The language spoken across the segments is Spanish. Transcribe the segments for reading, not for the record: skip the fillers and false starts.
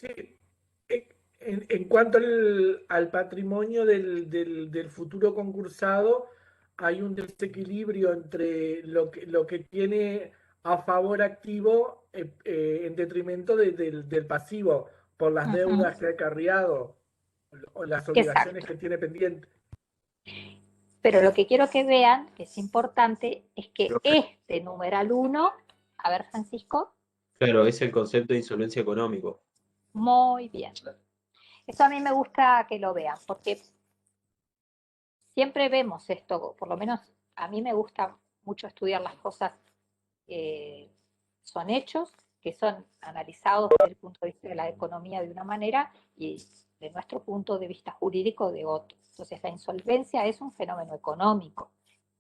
Sí, en cuanto al patrimonio del futuro concursado, hay un desequilibrio entre lo que tiene a favor activo en detrimento del pasivo, por las Ujú. deudas que ha acarreado o las obligaciones Exacto. que tiene pendientes. Pero lo que quiero que vean, que es importante, es que este numeral 1, a ver, Francisco, Claro, es el concepto de insolvencia económico. muy bien. Eso a mí me gusta que lo vean, porque siempre vemos esto, por lo menos a mí me gusta mucho estudiar las cosas, eh, son hechos que son analizados desde el punto de vista de la economía de una manera y de nuestro punto de vista jurídico de otro. Entonces la insolvencia es un fenómeno económico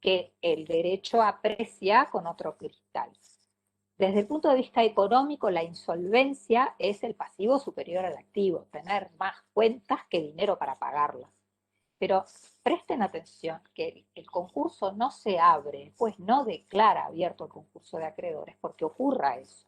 que el derecho aprecia con otro cristal. Desde el punto de vista económico, la insolvencia es el pasivo superior al activo, tener más cuentas que dinero para pagarlas. Pero presten atención que el concurso no se abre, pues no declara abierto el concurso de acreedores porque ocurra eso,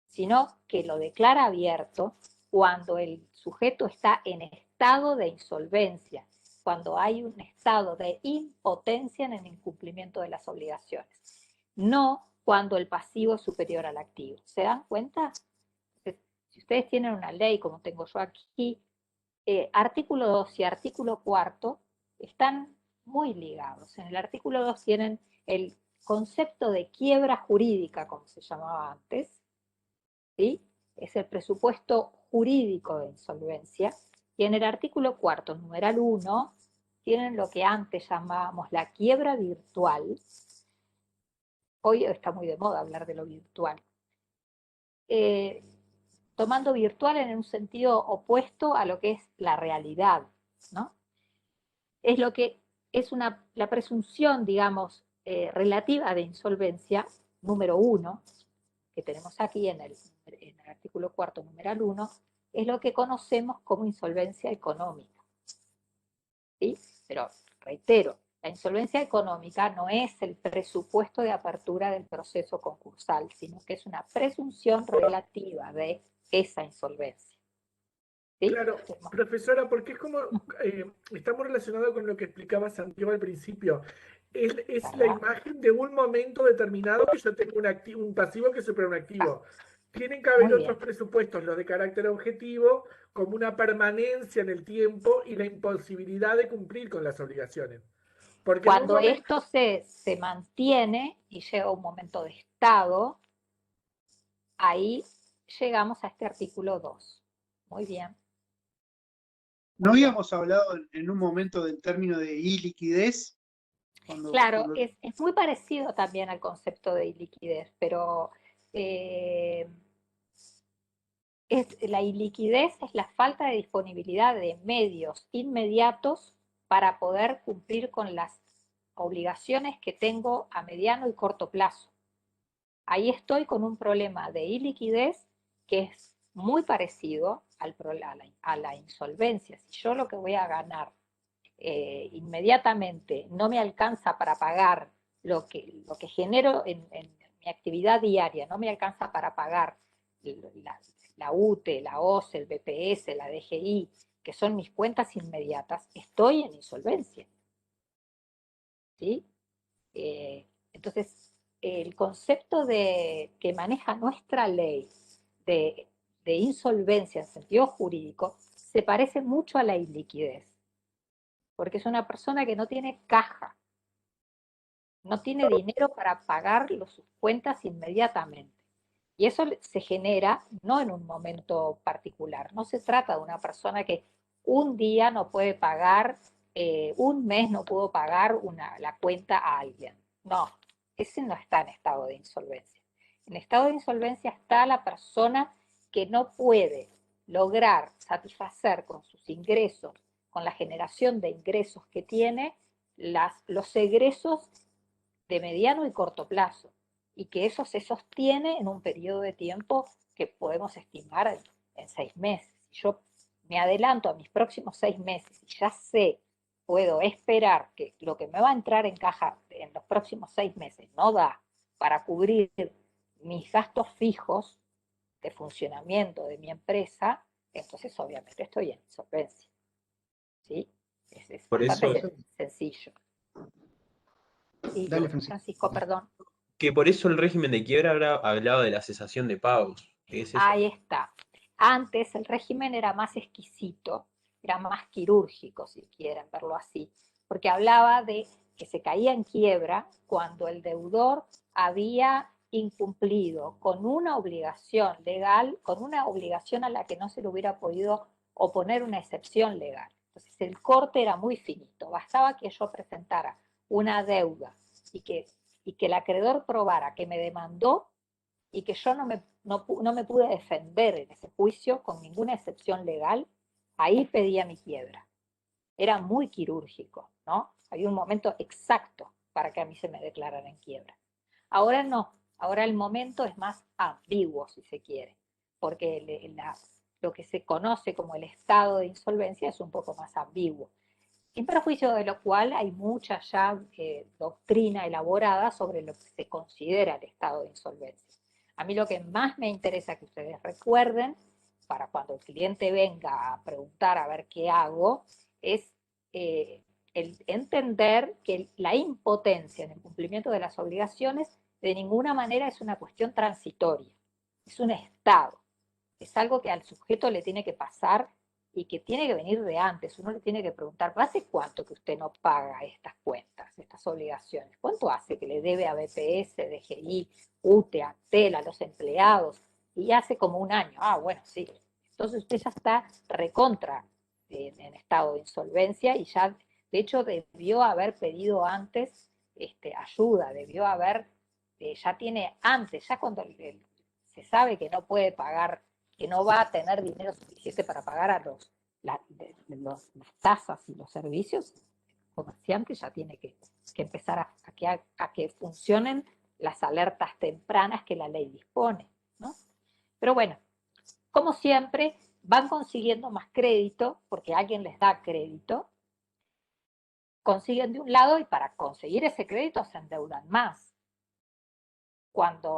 sino que lo declara abierto cuando el sujeto está en estado de insolvencia, cuando hay un estado de impotencia en el incumplimiento de las obligaciones, no cuando el pasivo es superior al activo. ¿Se dan cuenta? Si ustedes tienen una ley como tengo yo aquí, artículo 2 y artículo 4 están muy ligados. En el artículo 2 tienen el concepto de quiebra jurídica, como se llamaba antes, ¿sí? Es el presupuesto jurídico de insolvencia. Y en el artículo 4, numeral 1, tienen lo que antes llamábamos la quiebra virtual. Hoy está muy de moda hablar de lo virtual. Eh, Tomando virtual en un sentido opuesto a lo que es la realidad, ¿no? Es lo que es la presunción, digamos, relativa de insolvencia, número 1, que tenemos aquí en el artículo 4, numeral 1, es lo que conocemos como insolvencia económica. ¿Sí? Pero, reitero, la insolvencia económica no es el presupuesto de apertura del proceso concursal, sino que es una presunción relativa de esa insolvencia. ¿Sí? Claro, profesora, porque es como, estamos relacionados con lo que explicaba Santiago al principio. Es la ¿Verdad? imagen de un momento determinado que yo tengo un pasivo que supera un activo. Tienen que haber Muy otros bien. presupuestos, los de carácter objetivo, como una permanencia en el tiempo y la imposibilidad de cumplir con las obligaciones. Porque en un Cuando momento, esto se mantiene y llega un momento de estado, ahí llegamos a este artículo 2. Muy bien, ¿No muy bien. habíamos hablado en un momento del término de iliquidez? Claro, Cuando... es muy parecido también al concepto de iliquidez, pero eh, la iliquidez es la falta de disponibilidad de medios inmediatos para poder cumplir con las obligaciones que tengo a mediano y corto plazo. Ahí estoy con un problema de iliquidez que es muy parecido a la insolvencia. Si yo lo que voy a ganar inmediatamente no me alcanza para pagar lo que genero en mi actividad diaria, no me alcanza para pagar la, la UTE, la OCE, el BPS, la DGI, que son mis cuentas inmediatas, estoy en insolvencia. ¿Sí? Entonces, el concepto que maneja nuestra ley de, de insolvencia en sentido jurídico se parece mucho a la iliquidez, porque es una persona que no tiene caja, no tiene dinero para pagar sus cuentas inmediatamente. Y eso se genera no en un momento particular, no se trata de una persona que un día no puede pagar, un mes no pudo pagar la cuenta a alguien. No, ese no está en estado de insolvencia. En estado de insolvencia está la persona que no puede lograr satisfacer con sus ingresos, con la generación de ingresos que tiene, los egresos de mediano y corto plazo, y que eso se sostiene en un periodo de tiempo que podemos estimar en 6 meses. Si yo me adelanto a mis próximos 6 meses y ya sé, puedo esperar que lo que me va a entrar en caja en los próximos 6 meses no da para cubrir mis gastos fijos de funcionamiento de mi empresa, entonces obviamente estoy en insolvencia. ¿Sí? Es Por bastante eso, sencillo. Sí, Dale, Francisco. Francisco, perdón. que por eso el régimen de quiebra hablaba de la cesación de pagos. ¿Qué es eso? Ahí está. Antes el régimen era más exquisito, era más quirúrgico, si quieren verlo así, porque hablaba de que se caía en quiebra cuando el deudor había incumplido con una obligación legal, con una obligación a la que no se le hubiera podido oponer una excepción legal. Entonces el corte era muy finito, bastaba que yo presentara una deuda y que el acreedor probara que me demandó y que yo no me pude defender en ese juicio con ninguna excepción legal, ahí pedía mi quiebra. Era muy quirúrgico, ¿no? Había un momento exacto para que a mí se me declarara en quiebra. Ahora no, ahora el momento es más ambiguo, si se quiere, porque lo que se conoce como el estado de insolvencia es un poco más ambiguo. En perjuicio de lo cual hay mucha ya doctrina elaborada sobre lo que se considera el estado de insolvencia. A mí lo que más me interesa que ustedes recuerden, para cuando el cliente venga a preguntar a ver qué hago, es el entender que la impotencia en el cumplimiento de las obligaciones de ninguna manera es una cuestión transitoria, es un estado, es algo que al sujeto le tiene que pasar y que tiene que venir de antes. Uno le tiene que preguntar, ¿hace cuánto que usted no paga estas cuentas, estas obligaciones? ¿Cuánto hace que le debe a BPS, DGI, UTE, Antel, a los empleados? Y hace como un año. Ah, bueno, sí. Entonces usted ya está recontra en estado de insolvencia y ya, de hecho, debió haber pedido antes ayuda, debió haber, ya tiene antes, ya cuando se sabe que no puede pagar, que no va a tener dinero suficiente para pagar a las tasas y los servicios, el comerciante ya tiene que empezar a que funcionen las alertas tempranas que la ley dispone, ¿no? Pero bueno, como siempre, van consiguiendo más crédito, porque alguien les da crédito, consiguen de un lado y para conseguir ese crédito se endeudan más.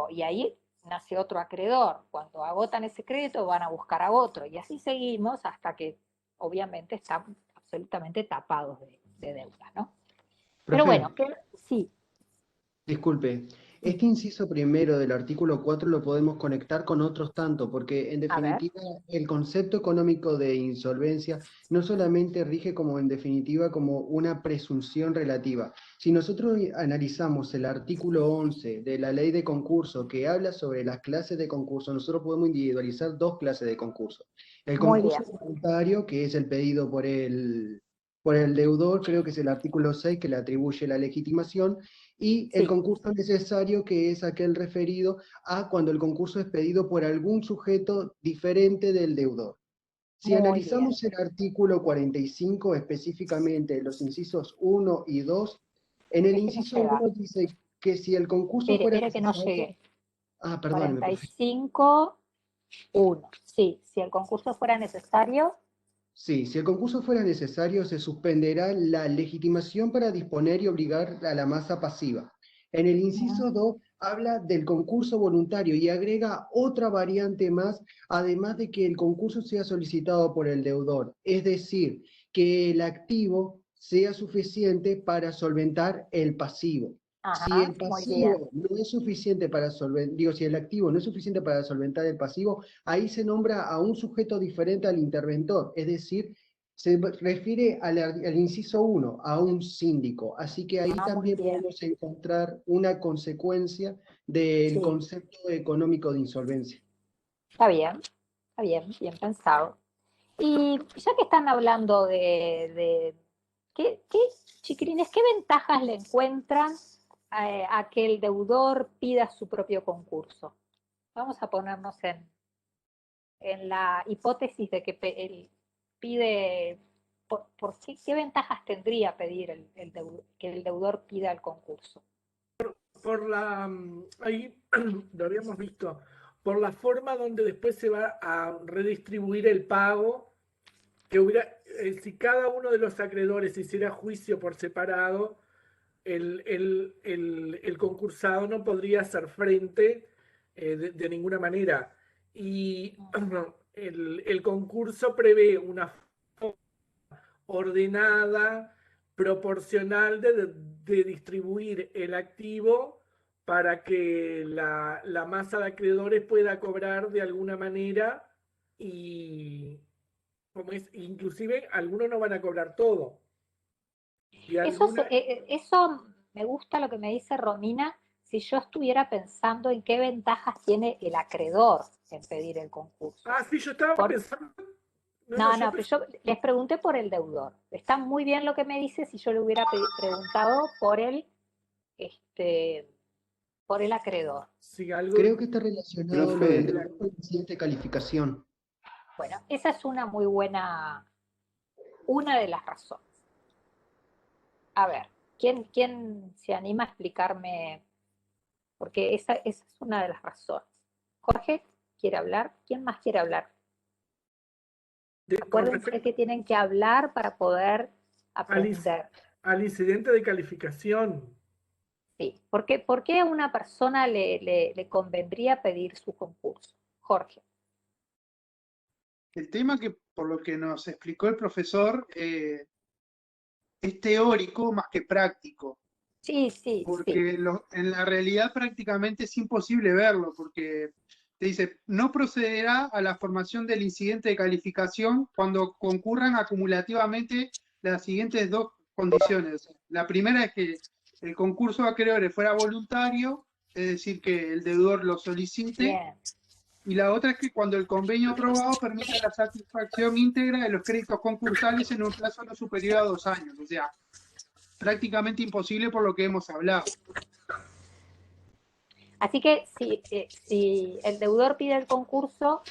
Y ahí nace otro acreedor. Cuando agotan ese crédito van a buscar a otro y así seguimos hasta que obviamente están absolutamente tapados de deuda, ¿no? Pero Profe, bueno, sí, disculpe, este inciso primero del artículo 4 lo podemos conectar con otros tanto, porque en a ver, definitiva el concepto económico de insolvencia no solamente rige como en definitiva como una presunción relativa. Si nosotros analizamos el artículo 11 de la ley de concurso que habla sobre las clases de concurso, nosotros podemos individualizar dos clases de concurso. El muy bien, concurso voluntario, que es el pedido por el deudor, creo que es el artículo 6 que le atribuye la legitimación, y el sí, concurso necesario, que es aquel referido a cuando el concurso es pedido por algún sujeto diferente del deudor. Si muy bien. analizamos el artículo 45, específicamente los incisos 1 y 2, en el Déjeme inciso llegar. 1 dice que si el concurso fuera Espere que no necesario... llegué. Ah, perdóneme, profe. 45.1. Sí, si el concurso fuera necesario, Sí, si el concurso fuera necesario, se suspenderá la legitimación para disponer y obligar a la masa pasiva. En el inciso 2 habla del concurso voluntario y agrega otra variante más, además de que el concurso sea solicitado por el deudor, es decir, que el activo sea suficiente para solventar el pasivo. Si ajá, el muy bien. pasivo no es suficiente para si el activo no es suficiente para solventar el pasivo, ahí se nombra a un sujeto diferente al interventor, es decir, se refiere al inciso 1, a un síndico. Así que ahí Ah, muy también bien. podemos encontrar una consecuencia del Sí, concepto económico de insolvencia. está bien, bien pensado. Y ya que están hablando ¿qué, chiquilines, qué ventajas le encuentran a que el deudor pida su propio concurso? Vamos a ponernos en la hipótesis de que él pide, ¿qué ventajas tendría pedir que el deudor pida el concurso? ahí lo habíamos visto, por la forma donde después se va a redistribuir el pago, que hubiera, si cada uno de los acreedores hiciera juicio por separado, el concursado no podría hacer frente de ninguna manera. y el concurso prevé una forma ordenada, proporcional de distribuir el activo para que la masa de acreedores pueda cobrar de alguna manera y, como es, inclusive algunos no van a cobrar todo. Y alguna, Eso me gusta lo que me dice Romina, si yo estuviera pensando en qué ventajas tiene el acreedor en pedir el concurso. sí, yo estaba Por, pensando, no, pero yo les pregunté por el deudor. Está muy bien lo que me dice si yo le hubiera preguntado este, por el acreedor. sí, algo, Creo que está relacionado lo del Profe, deudor con el incidente de calificación. Bueno, esa es una muy buena, una de las razones. A ver, ¿quién se anima a explicarme? Porque esa es una de las razones. Jorge, ¿quiere hablar? ¿Quién más quiere hablar? con Acuérdense que tienen que hablar para poder aprender. al incidente de calificación. Sí. ¿Por qué a una persona le convendría pedir su concurso? Jorge. el tema que por lo que nos explicó el profesor es teórico más que práctico, Sí, sí, sí. porque en la realidad prácticamente es imposible verlo, porque te dice, no procederá a la formación del incidente de calificación cuando concurran acumulativamente las siguientes dos condiciones. La primera es que el concurso de acreedores fuera voluntario, es decir, que el deudor lo solicite. Bien. Y la otra es que cuando el convenio aprobado permita la satisfacción íntegra de los créditos concursales en un plazo no superior a 2 años. O sea, prácticamente imposible por lo que hemos hablado. Así que si el deudor pide el concurso,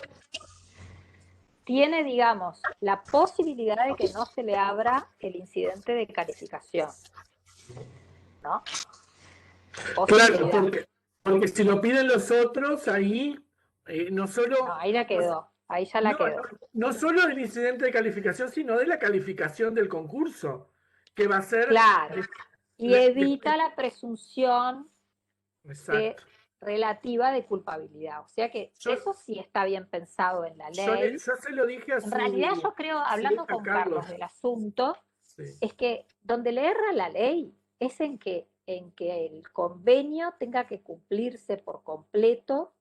tiene, digamos, la posibilidad de que no se le abra el incidente de calificación, ¿no? Claro, Posibilidad. porque si lo piden los otros, ahí no solo, No, ahí la quedó, ahí ya la no, quedó. no solo del incidente de calificación, sino de la calificación del concurso, que va a ser... Claro. Y evita la presunción Exacto. relativa de culpabilidad. O sea que Yo, eso sí está bien pensado en la yo ley. se lo dije a En realidad su... yo creo, Sí, hablando a con Carlos del asunto, Sí. es que donde le erra la ley es en que el convenio tenga que cumplirse por completo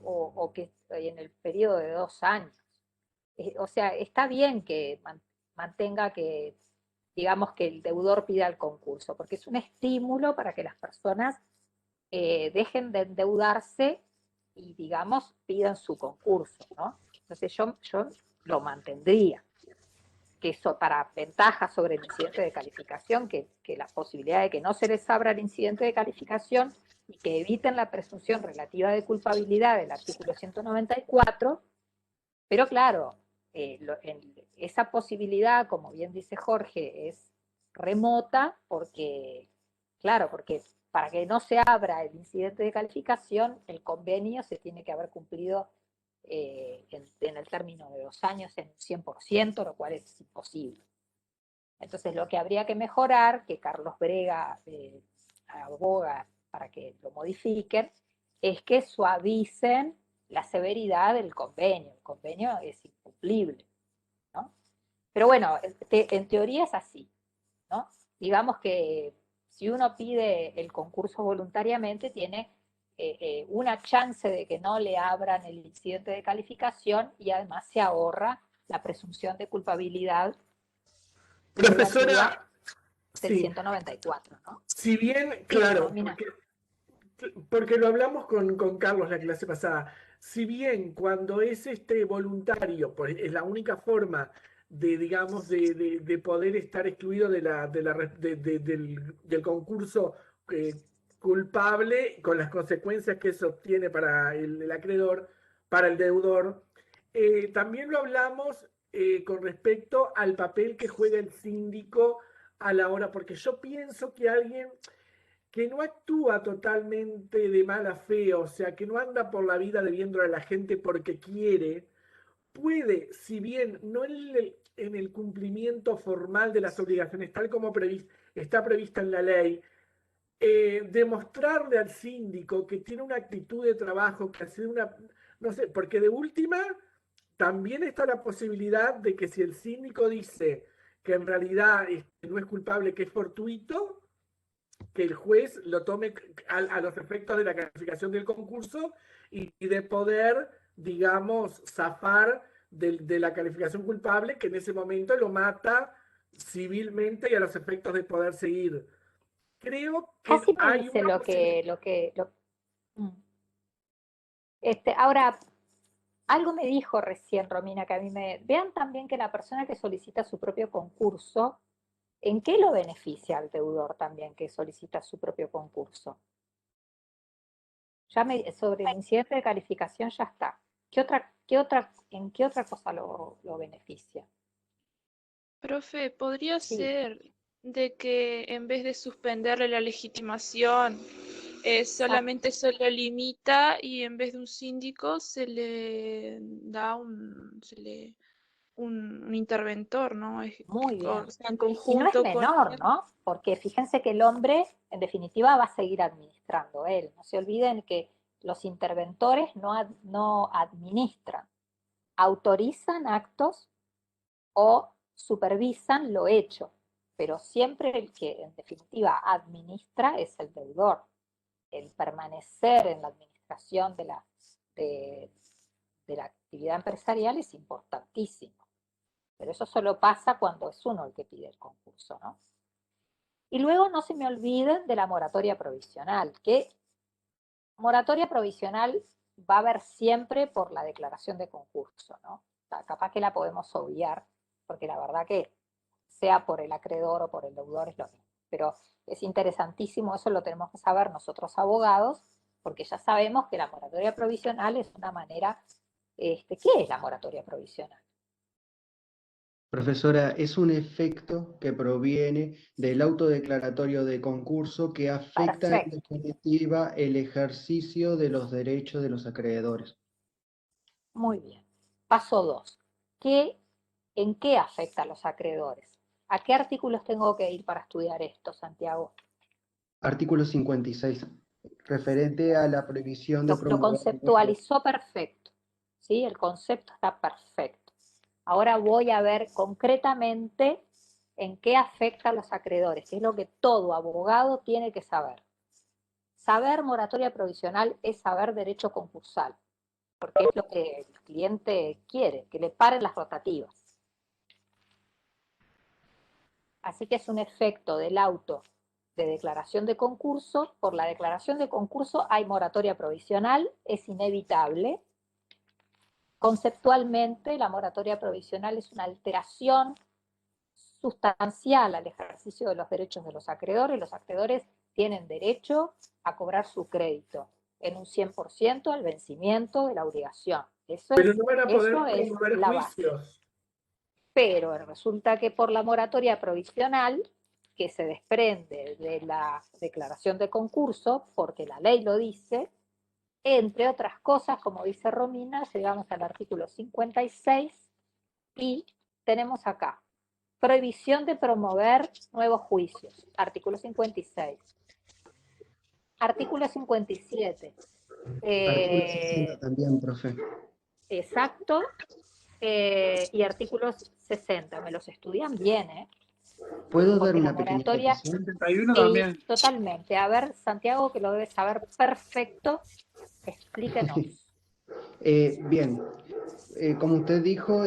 o que en el periodo de 2 años. O sea, está bien que mantenga que, digamos, que el deudor pida el concurso, porque es un estímulo para que las personas dejen de endeudarse y, digamos, pidan su concurso, ¿no? Entonces yo lo mantendría, que eso para ventajas sobre el incidente de calificación, que la posibilidad de que no se les abra el incidente de calificación y que eviten la presunción relativa de culpabilidad del artículo 194, pero claro, esa posibilidad, como bien dice Jorge, es remota porque, claro, porque para que no se abra el incidente de calificación, el convenio se tiene que haber cumplido en el término de 2 años en un 100%, lo cual es imposible. Entonces, lo que habría que mejorar, que Carlos Brega aboga para que lo modifiquen, es que suavicen la severidad del convenio. El convenio es incumplible, ¿no? Pero bueno, en teoría es así, ¿no? Digamos que si uno pide el concurso voluntariamente, tiene una chance de que no le abran el incidente de calificación y además se ahorra la presunción de culpabilidad relativa Profesora, del sí, 194, ¿no? si bien, Sí, claro, Romina. porque lo hablamos con Carlos la clase pasada, si bien cuando es voluntario, pues es la única forma de, digamos, de poder estar excluido del concurso culpable, con las consecuencias que eso tiene para el acreedor, para el deudor, también lo hablamos con respecto al papel que juega el síndico a la hora, porque yo pienso que alguien que no actúa totalmente de mala fe, o sea, que no anda por la vida debiendo a la gente porque quiere, puede, si bien no en el cumplimiento formal de las obligaciones, tal como está prevista en la ley, demostrarle al síndico que tiene una actitud de trabajo, que hace una, no sé, porque de última también está la posibilidad de que si el síndico dice que en realidad no es culpable, que es fortuito, que el juez lo tome a los efectos de la calificación del concurso y de poder, digamos, zafar de la calificación culpable, que en ese momento lo mata civilmente y a los efectos de poder seguir. Creo que Casi me hay dice una ahora, algo me dijo recién Romina, que a mí me... Vean también que la persona que solicita su propio concurso, ¿en qué lo beneficia al deudor también que solicita su propio concurso? Sobre el incidente de calificación ya está. ¿En qué otra cosa lo beneficia? Profe, ¿podría Sí, ser de que en vez de suspenderle la legitimación, solamente se le limita y en vez de un síndico se le da un interventor, ¿no? muy bien. O sea, en Y no es conjunto con menor, él. ¿no? Porque fíjense que el hombre, en definitiva, va a seguir administrando él. No se olviden que los interventores no administran, autorizan actos o supervisan lo hecho, pero siempre el que en definitiva administra es el deudor. El permanecer en la administración de la actividad empresarial es importantísimo, pero eso solo pasa cuando es uno el que pide el concurso, ¿no? Y luego no se me olviden de la moratoria provisional, que moratoria provisional va a haber siempre por la declaración de concurso, ¿no? O sea, capaz que la podemos obviar, porque la verdad que sea por el acreedor o por el deudor es lo mismo. Pero es interesantísimo, eso lo tenemos que saber nosotros abogados, porque ya sabemos que la moratoria provisional es una manera, ¿qué es la moratoria provisional? Profesora, es un efecto que proviene del autodeclaratorio de concurso que afecta en Perfecto, definitiva el ejercicio de los derechos de los acreedores. muy bien. Paso 2. ¿En qué afecta a los acreedores? ¿A qué artículos tengo que ir para estudiar esto, Santiago? Artículo 56, referente a la prohibición de Lo promover... conceptualizó perfecto, ¿sí? El concepto está perfecto. Ahora voy a ver concretamente en qué afecta a los acreedores, que es lo que todo abogado tiene que saber. Saber moratoria provisional es saber derecho concursal, porque es lo que el cliente quiere, que le paren las rotativas. Así que es un efecto del auto de declaración de concurso. Por la declaración de concurso hay moratoria provisional, es inevitable. Conceptualmente, la moratoria provisional es una alteración sustancial al ejercicio de los derechos de los acreedores. Los acreedores tienen derecho a cobrar su crédito en un 100% al vencimiento de la obligación. pero no van a poder Eso es promover la base. juicios. Pero resulta que por la moratoria provisional, que se desprende de la declaración de concurso, porque la ley lo dice, entre otras cosas, como dice Romina, llegamos al artículo 56 y tenemos acá, prohibición de promover nuevos juicios, artículo 56. Artículo 57. Artículo 60 también, profe. Exacto. Y artículos 60. Me los estudian bien, ¿eh? ¿Puedo dar Porque la una pequeña moratoria... explicación? 71 Sí, también. totalmente. A ver, Santiago, que lo debe saber perfecto, explíquenos. Bien, como usted dijo,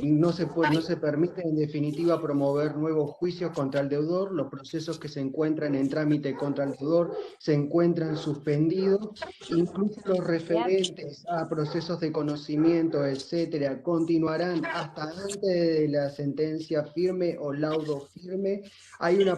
no se permite en definitiva promover nuevos juicios contra el deudor. Los procesos que se encuentran en trámite contra el deudor se encuentran suspendidos, incluso los referentes a procesos de conocimiento, etcétera, continuarán hasta antes de la sentencia firme o laudo firme. Hay una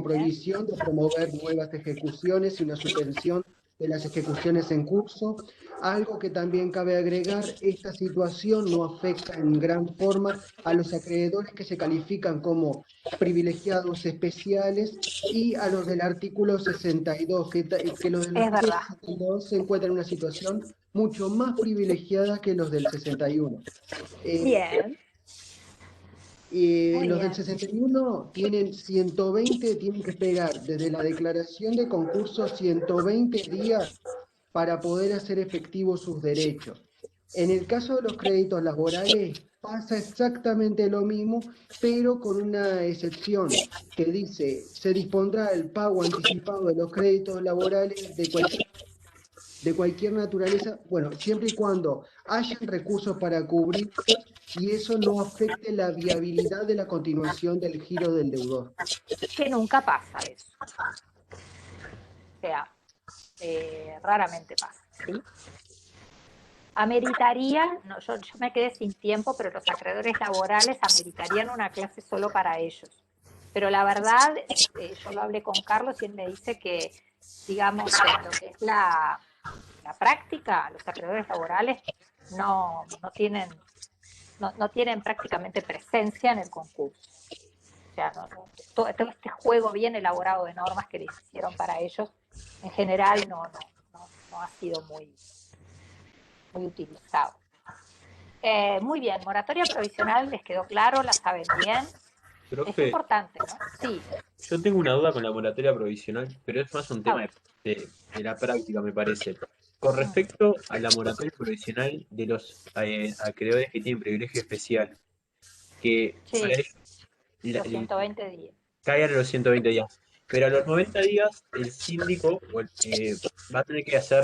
prohibición de promover nuevas ejecuciones y una suspensión de las ejecuciones en curso. Algo que también cabe agregar, esta situación no afecta en gran forma a los acreedores que se califican como privilegiados especiales y a los del artículo 62, que los del Es artículo verdad. 62 se encuentran en una situación mucho más privilegiada que los del 61. Bien. Muy Los del bien. 61 tienen 120, tienen que esperar desde la declaración de concurso 120 días para poder hacer efectivos sus derechos. En el caso de los créditos laborales pasa exactamente lo mismo, pero con una excepción que dice, se dispondrá el pago anticipado de los créditos laborales de cualquier naturaleza, bueno, siempre y cuando hayan recursos para cubrirlos y eso no afecte la viabilidad de la continuación del giro del deudor. Que nunca pasa eso. O sea, raramente pasa, ¿sí? Ameritaría, no, yo me quedé sin tiempo, pero los acreedores laborales ameritarían una clase solo para ellos. Pero la verdad, yo lo hablé con Carlos y él me dice que, digamos, en lo que es la práctica, los acreedores laborales no tienen prácticamente presencia en el concurso. O sea, todo este juego bien elaborado de normas que les hicieron para ellos, en general no ha sido muy utilizado. Muy bien, moratoria provisional, les quedó claro, la saben bien. Es Profe, importante, ¿no? Sí, yo tengo una duda con la moratoria provisional, pero es más un a tema ver. de la práctica, me parece. Con respecto a la moratoria provisional de los acreedores que tienen privilegio especial, que Sí, para ellos los 120 días. cae a los 120 días, pero a los 90 días el síndico va a tener que hacer,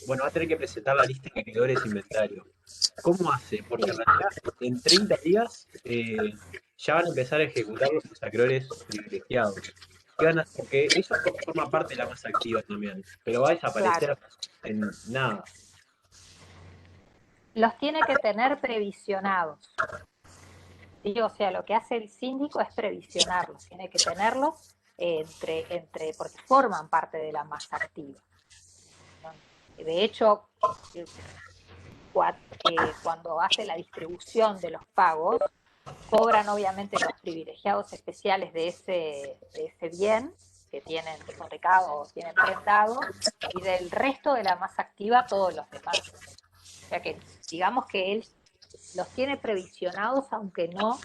bueno, va a tener que presentar la lista de acreedores inventario. ¿Cómo hace? Porque en Sí. realidad en 30 días ya van a empezar a ejecutar los acreedores privilegiados. Porque eso forma parte de la masa activa también, pero va a Claro. desaparecer en nada. Los tiene que tener previsionados. ¿Sí? O sea, lo que hace el síndico es previsionarlos, tiene que tenerlos porque forman parte de la masa activa. De hecho, cuando hace la distribución de los pagos, cobran obviamente los privilegiados especiales de ese bien que tienen hipotecado o tienen prestado, y del resto de la masa activa todos los demás. O sea que digamos que él los tiene previsionados, aunque no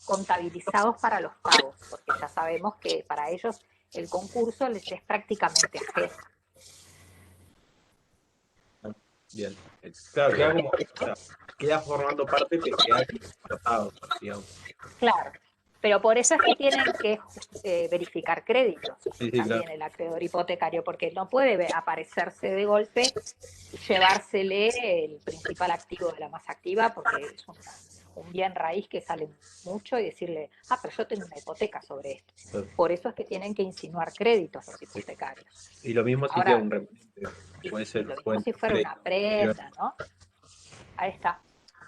contabilizados para los pagos, porque ya sabemos que para ellos el concurso les es prácticamente ajeno. Bien. Claro, queda como, o sea, queda formando parte, pero queda explotado, digamos. Claro, pero por eso es que tienen que verificar créditos Sí, sí, claro. también el acreedor hipotecario, porque no puede aparecerse de golpe y llevársele el principal activo de la masa activa, porque es un bien raíz que sale mucho, y decirle, pero yo tengo una hipoteca sobre esto. Por eso es que tienen que insinuar créditos los hipotecarios. Y lo mismo si queda Ahora, un remanente. Puede ser. lo mismo si fuera una prenda, ¿no? Ahí está.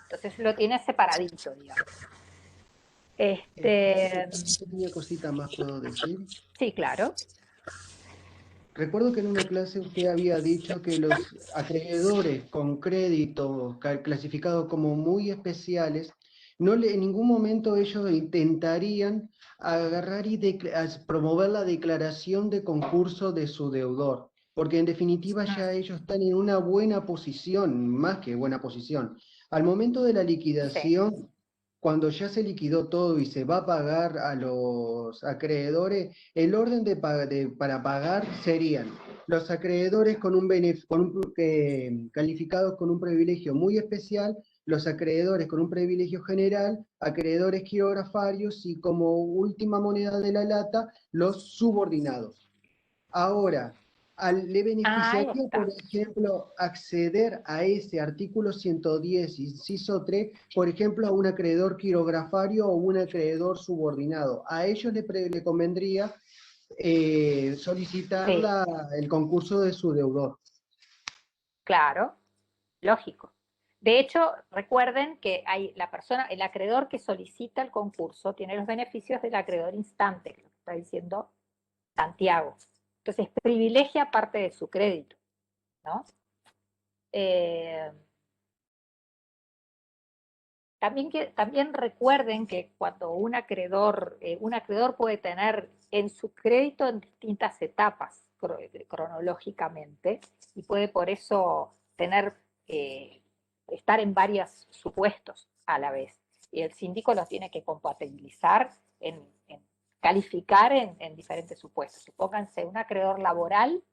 Entonces lo tiene separadito, digamos. Una pequeña cosita más puedo decir. Sí, claro. Recuerdo que en una clase usted había dicho que los acreedores con crédito clasificados como muy especiales, en ningún momento ellos intentarían agarrar y promover la declaración de concurso de su deudor, porque en definitiva ya ellos están en una buena posición, más que buena posición. Al momento de la liquidación, cuando ya se liquidó todo y se va a pagar a los acreedores, el orden para pagar serían los acreedores calificados con un privilegio muy especial, los acreedores con un privilegio general, acreedores quirografarios y como última moneda de la lata, los subordinados. Ahora, le Ahí beneficiaría, por está. ejemplo, acceder a ese artículo 110, inciso 3, por ejemplo, a un acreedor quirografario o un acreedor subordinado. A ellos le convendría solicitar Sí, el concurso de su deudor. claro, lógico. De hecho, recuerden que el acreedor que solicita el concurso tiene los beneficios del acreedor instante, que lo está diciendo Santiago. Entonces, privilegia parte de su crédito, ¿no? También recuerden que cuando un acreedor puede tener en su crédito en distintas etapas cronológicamente, y puede por eso estar en varios supuestos a la vez. y el síndico los tiene que compatibilizar, calificar en diferentes supuestos. Supónganse un acreedor laboral.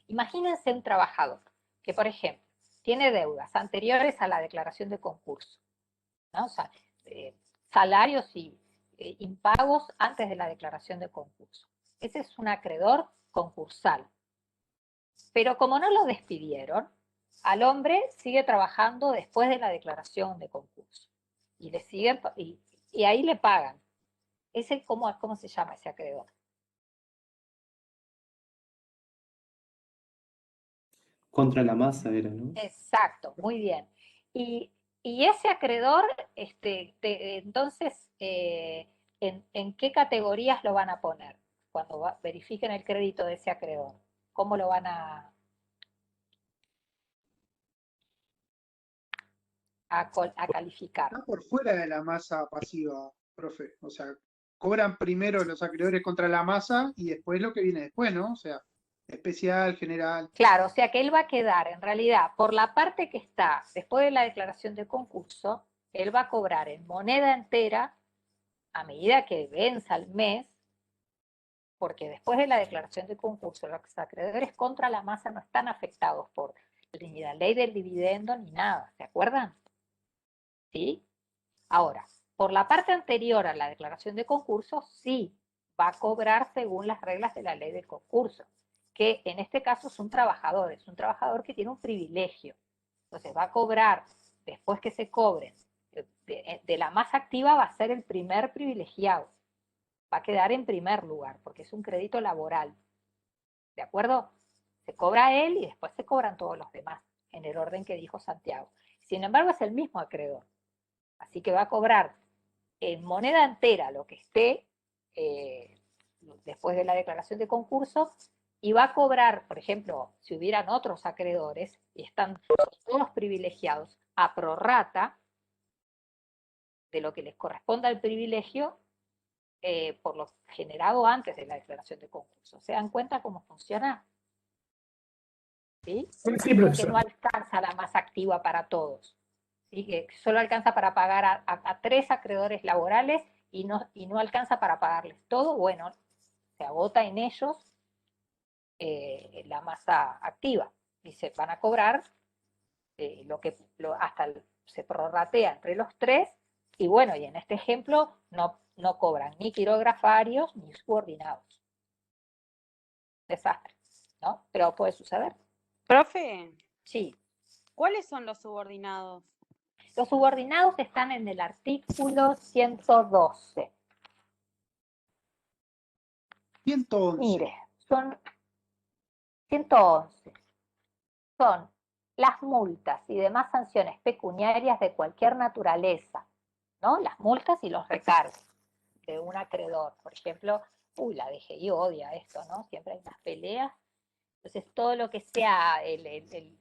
Imagínense un trabajador que, por ejemplo, tiene deudas anteriores a la declaración de concurso, ¿no? O sea, salarios y impagos antes de la declaración de concurso. Ese es un acreedor concursal. Pero como no lo despidieron, al hombre sigue trabajando después de la declaración de concurso. Y le siguen, y ahí le pagan. ¿Cómo se llama ese acreedor? Contra la masa era, ¿no? Exacto, muy bien. Y ese acreedor, entonces, ¿en qué categorías lo van a poner? Cuando verifiquen el crédito de ese acreedor, ¿cómo lo van a calificar? Está por fuera de la masa pasiva, profe. O sea, cobran primero los acreedores contra la masa y después lo que viene después, ¿no? O sea, especial, general. Claro, o sea que él va a quedar, en realidad, por la parte que está después de la declaración de concurso, él va a cobrar en moneda entera a medida que venza el mes, porque después de la declaración de concurso, los acreedores contra la masa no están afectados por ni la ley del dividendo ni nada, ¿se acuerdan? ¿Sí? Ahora, por la parte anterior a la declaración de concurso, sí va a cobrar según las reglas de la ley del concurso, que en este caso es un trabajador que tiene un privilegio. Entonces va a cobrar, después que se cobren, de la masa activa va a ser el primer privilegiado. Va a quedar en primer lugar, porque es un crédito laboral. ¿De acuerdo? Se cobra él y después se cobran todos los demás, en el orden que dijo Santiago. Sin embargo, es el mismo acreedor. Así que va a cobrar en moneda entera lo que esté después de la declaración de concurso, y va a cobrar, por ejemplo, si hubieran otros acreedores y están todos privilegiados, a prorrata de lo que les corresponda al privilegio, por lo generado antes de la declaración de concurso. ¿Se dan cuenta cómo funciona? ¿Sí? Sí, Que no profesor. alcanza la masa activa para todos. ¿Sí? Que solo alcanza para pagar a 3 acreedores laborales y no alcanza para pagarles todo. Bueno, se agota en ellos la masa activa y se van a cobrar hasta se prorratea entre los 3. Y bueno, y en este ejemplo no cobran ni quirografarios ni subordinados. Desastre, ¿no? Pero puede suceder. Profe, Sí. ¿cuáles son los subordinados? Los subordinados están en el artículo 112. 111. Mire, son 111. Son las multas y demás sanciones pecuniarias de cualquier naturaleza, ¿no? Las multas y los recargos de un acreedor. Por ejemplo, la DGI odia esto, ¿no? Siempre hay unas peleas. Entonces, todo lo que sea,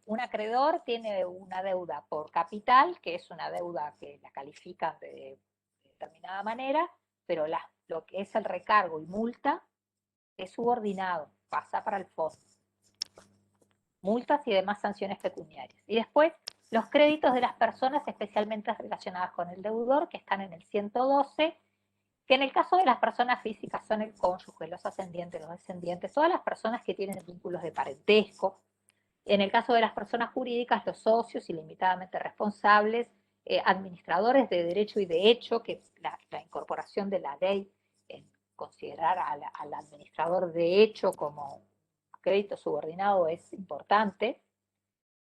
un acreedor tiene una deuda por capital, que es una deuda que la califican de determinada manera, pero lo que es el recargo y multa es subordinado, pasa para el fondo. Multas y demás sanciones pecuniarias. Y después, los créditos de las personas especialmente relacionadas con el deudor, que están en el 112, que en el caso de las personas físicas son el cónyuge, los ascendientes, los descendientes, todas las personas que tienen vínculos de parentesco. En el caso de las personas jurídicas, los socios ilimitadamente responsables, administradores de derecho y de hecho, que la incorporación de la ley en considerar al administrador de hecho como crédito subordinado es importante.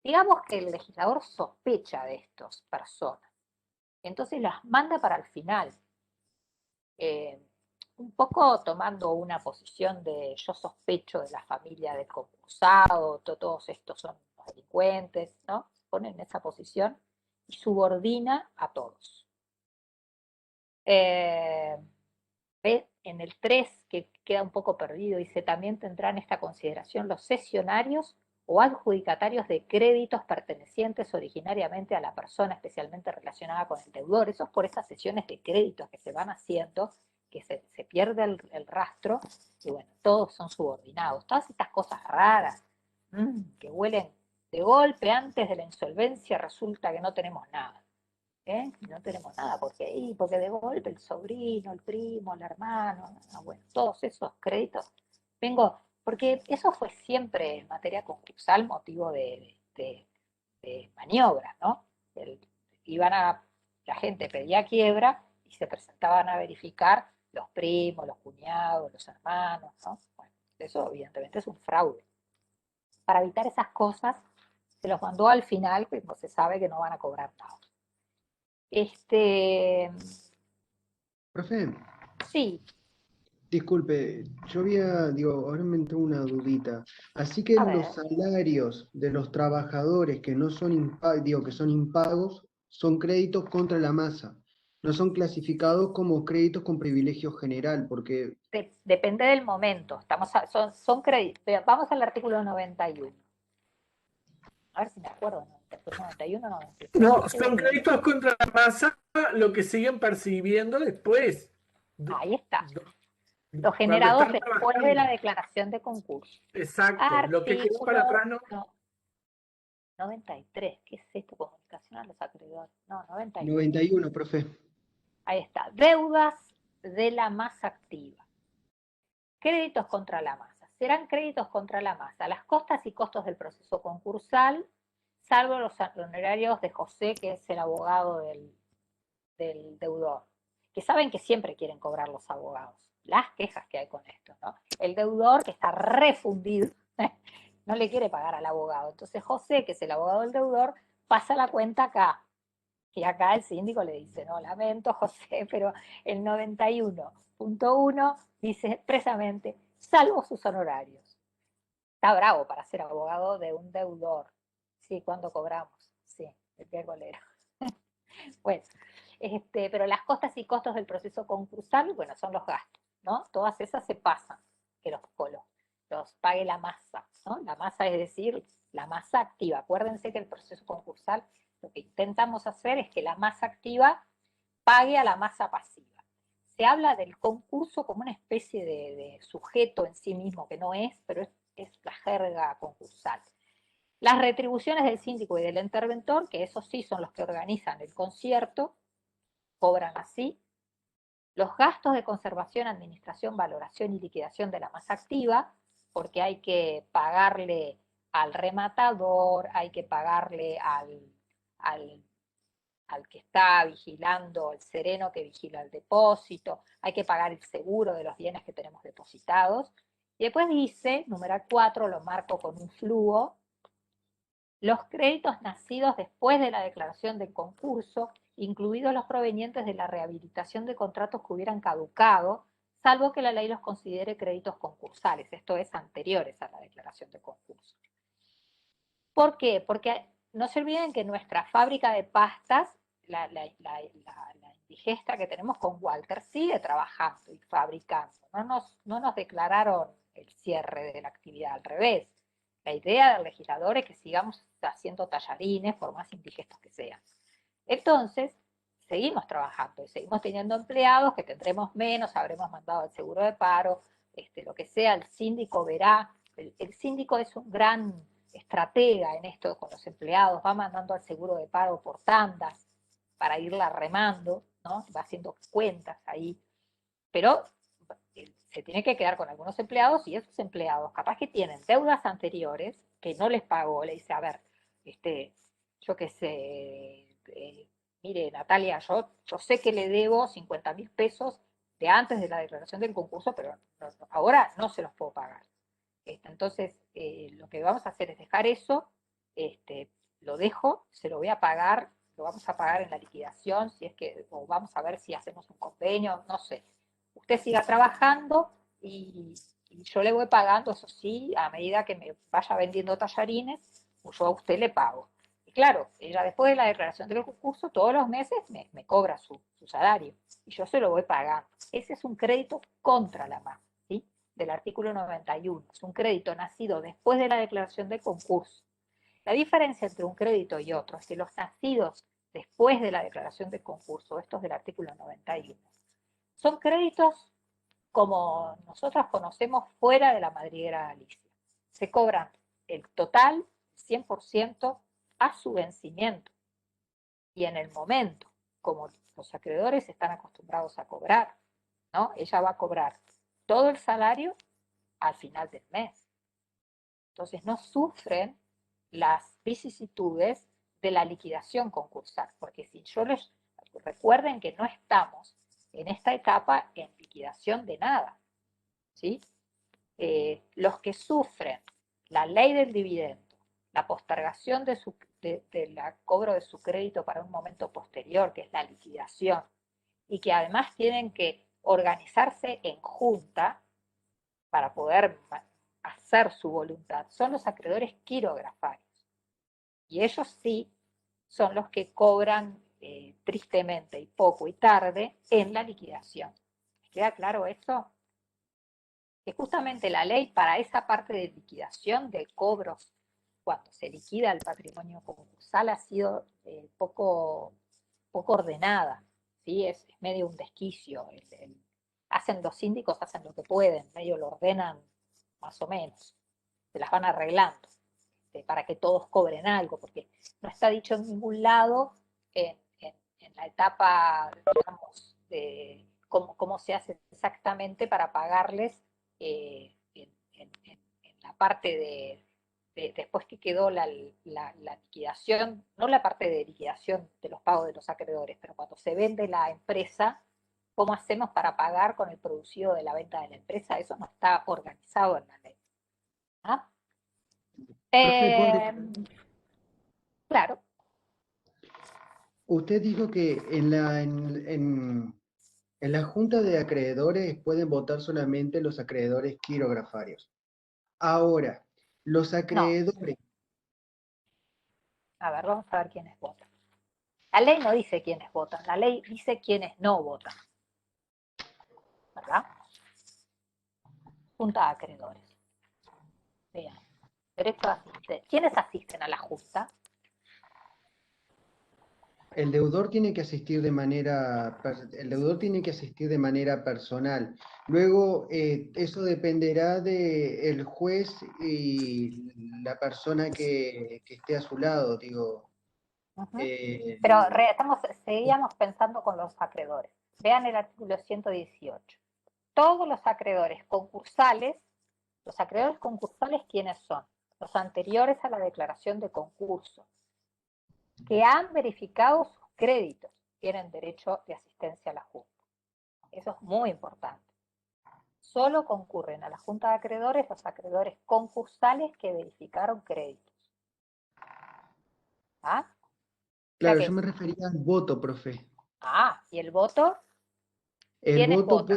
Digamos que el legislador sospecha de estas personas, entonces las manda para el final. Un poco tomando una posición de yo sospecho de la familia del concursado, todos estos son los delincuentes, ¿no? Ponen en esa posición y subordina a todos. ¿Ve? En el 3, que queda un poco perdido, dice, también tendrán esta consideración los cesionarios o adjudicatarios de créditos pertenecientes originariamente a la persona especialmente relacionada con el deudor. Eso es por esas sesiones de créditos que se van haciendo, que se pierde el rastro, y bueno, todos son subordinados. Todas estas cosas raras, que huelen de golpe antes de la insolvencia, resulta que no tenemos nada. Y no tenemos nada, porque de golpe el sobrino, el primo, el hermano, bueno, todos esos créditos, porque eso fue siempre en materia concursal motivo de maniobras, ¿no? El- la gente pedía quiebra y se presentaban a verificar los primos, los cuñados, los hermanos, ¿no? Bueno, eso evidentemente es un fraude. Para evitar esas cosas, se los mandó al final, pues se sabe que no van a cobrar nada. Profe, Sí, disculpe, ahora me entró una dudita. Así que a los ver, salarios de los trabajadores que no son que son impagos, son créditos contra la masa. No son clasificados como créditos con privilegio general, porque depende del momento. Son créditos. Vamos al artículo 91. A ver si me acuerdo, 91, 93. No, son créditos contra la masa lo que siguen percibiendo después, Ahí está. do- Los cuando generados están después de la trabajando. declaración de concurso. Exacto, lo que quedó para Artículo atrás no. 93. ¿Qué es esto? Comunicación a los acreedores. No, 91. 91, profe. Ahí está. Deudas de la masa activa. Créditos contra la masa. Serán créditos contra la masa las costas y costos del proceso concursal, salvo los honorarios de José, que es el abogado del deudor, que saben que siempre quieren cobrar los abogados. Las quejas que hay con esto, ¿no? El deudor que está refundido, no le quiere pagar al abogado. Entonces José, que es el abogado del deudor, pasa la cuenta acá. Y acá el síndico le dice, no, lamento José, pero el 91.1 dice expresamente, salvo sus honorarios. Está bravo para ser abogado de un deudor. Sí, cuando cobramos. Sí, el pie golero. Bueno, pero las costas y costos del proceso concursal, bueno, son los gastos, ¿no? Todas esas se pasan, que los pague la masa, ¿no? La masa es decir, la masa activa. Acuérdense que el proceso concursal, lo que intentamos hacer es que la masa activa pague a la masa pasiva. Se habla del concurso como una especie de sujeto en sí mismo, que no es, pero es la jerga concursal. Las retribuciones del síndico y del interventor, que esos sí son los que organizan el concierto, cobran así. Los gastos de conservación, administración, valoración y liquidación de la masa activa, porque hay que pagarle al rematador, hay que pagarle al que está vigilando, el sereno que vigila el depósito, hay que pagar el seguro de los bienes que tenemos depositados. Y después dice, numeral 4, lo marco con un flujo, los créditos nacidos después de la declaración del concurso, incluidos los provenientes de la rehabilitación de contratos que hubieran caducado, salvo que la ley los considere créditos concursales, esto es, anteriores a la declaración de concurso. ¿Por qué? Porque no se olviden que nuestra fábrica de pastas, la indigesta que tenemos con Walter, sigue trabajando y fabricando. No nos declararon el cierre de la actividad, al revés. La idea del legislador es que sigamos haciendo tallarines, por más indigestos que sean. Entonces, seguimos trabajando y seguimos teniendo empleados, que tendremos menos, habremos mandado el seguro de paro, lo que sea, el síndico verá. El síndico es un gran estratega en esto con los empleados, va mandando al seguro de paro por tandas para irla remando, ¿no? Va haciendo cuentas ahí, pero se tiene que quedar con algunos empleados y esos empleados capaz que tienen deudas anteriores que no les pagó, le dice, a ver, yo qué sé, mire Natalia, yo sé que le debo 50.000 pesos de antes de la declaración del concurso, pero ahora no se los puedo pagar. Entonces, lo que vamos a hacer es dejar eso, lo dejo, se lo voy a pagar, lo vamos a pagar en la liquidación, si es que, o vamos a ver si hacemos un convenio, no sé. Usted siga trabajando y yo le voy pagando, eso sí, a medida que me vaya vendiendo tallarines, yo a usted le pago. Y claro, ella después de la declaración del concurso, todos los meses me cobra su salario y yo se lo voy pagando. Ese es un crédito contra la masa, ¿sí? Del artículo 91. Es un crédito nacido después de la declaración del concurso. La diferencia entre un crédito y otro es que los nacidos después de la declaración del concurso, estos del artículo 91, son créditos como nosotros conocemos fuera de la madriguera Galicia. Se cobran el total, 100%, a su vencimiento y en el momento. como los acreedores están acostumbrados a cobrar, ¿no? Ella va a cobrar todo el salario al final del mes. Entonces no sufren las vicisitudes de la liquidación concursal, porque si yo les recuerden que no estamos en esta etapa en liquidación de nada, ¿sí? Los que sufren la ley del dividendo, la postergación de la cobro de su crédito para un momento posterior, que es la liquidación, y que además tienen que organizarse en junta para poder hacer su voluntad, son los acreedores quirografarios. Y ellos sí son los que cobran tristemente y poco y tarde en la liquidación. ¿Me queda claro eso? Que justamente la ley para esa parte de liquidación de cobros, cuando se liquida el patrimonio concursal, ha sido poco ordenada, ¿sí? Es medio un desquicio. Los síndicos hacen lo que pueden, medio lo ordenan más o menos, se las van arreglando para que todos cobren algo, porque no está dicho en ningún lado en la etapa, digamos, de cómo se hace exactamente para pagarles en la parte después que quedó la liquidación, no la parte de liquidación de los pagos de los acreedores, pero cuando se vende la empresa, ¿cómo hacemos para pagar con el producido de la venta de la empresa? Eso no está organizado en la ley. ¿Ah? Claro. Usted dijo que en la junta de acreedores pueden votar solamente los acreedores quirografarios. Ahora, los No. acreedores... A ver, vamos a ver quiénes votan. La ley no dice quiénes votan, la ley dice quiénes no votan. ¿Verdad? Junta de acreedores. Vean. Derecho a asistir. ¿Quiénes asisten a la junta? El deudor tiene que asistir de manera personal. Luego, eso dependerá del juez y la persona que esté a su lado, digo. Pero seguíamos pensando con los acreedores. Vean el artículo 118. Todos los acreedores concursales, ¿quiénes son? Los anteriores a la declaración de concurso, que han verificado sus créditos, tienen derecho de asistencia a la Junta. Eso es muy importante. Solo concurren a la Junta de Acreedores los acreedores concursales que verificaron créditos. ¿Ah? Claro, yo me refería al voto, profe. ¿Y el voto? El voto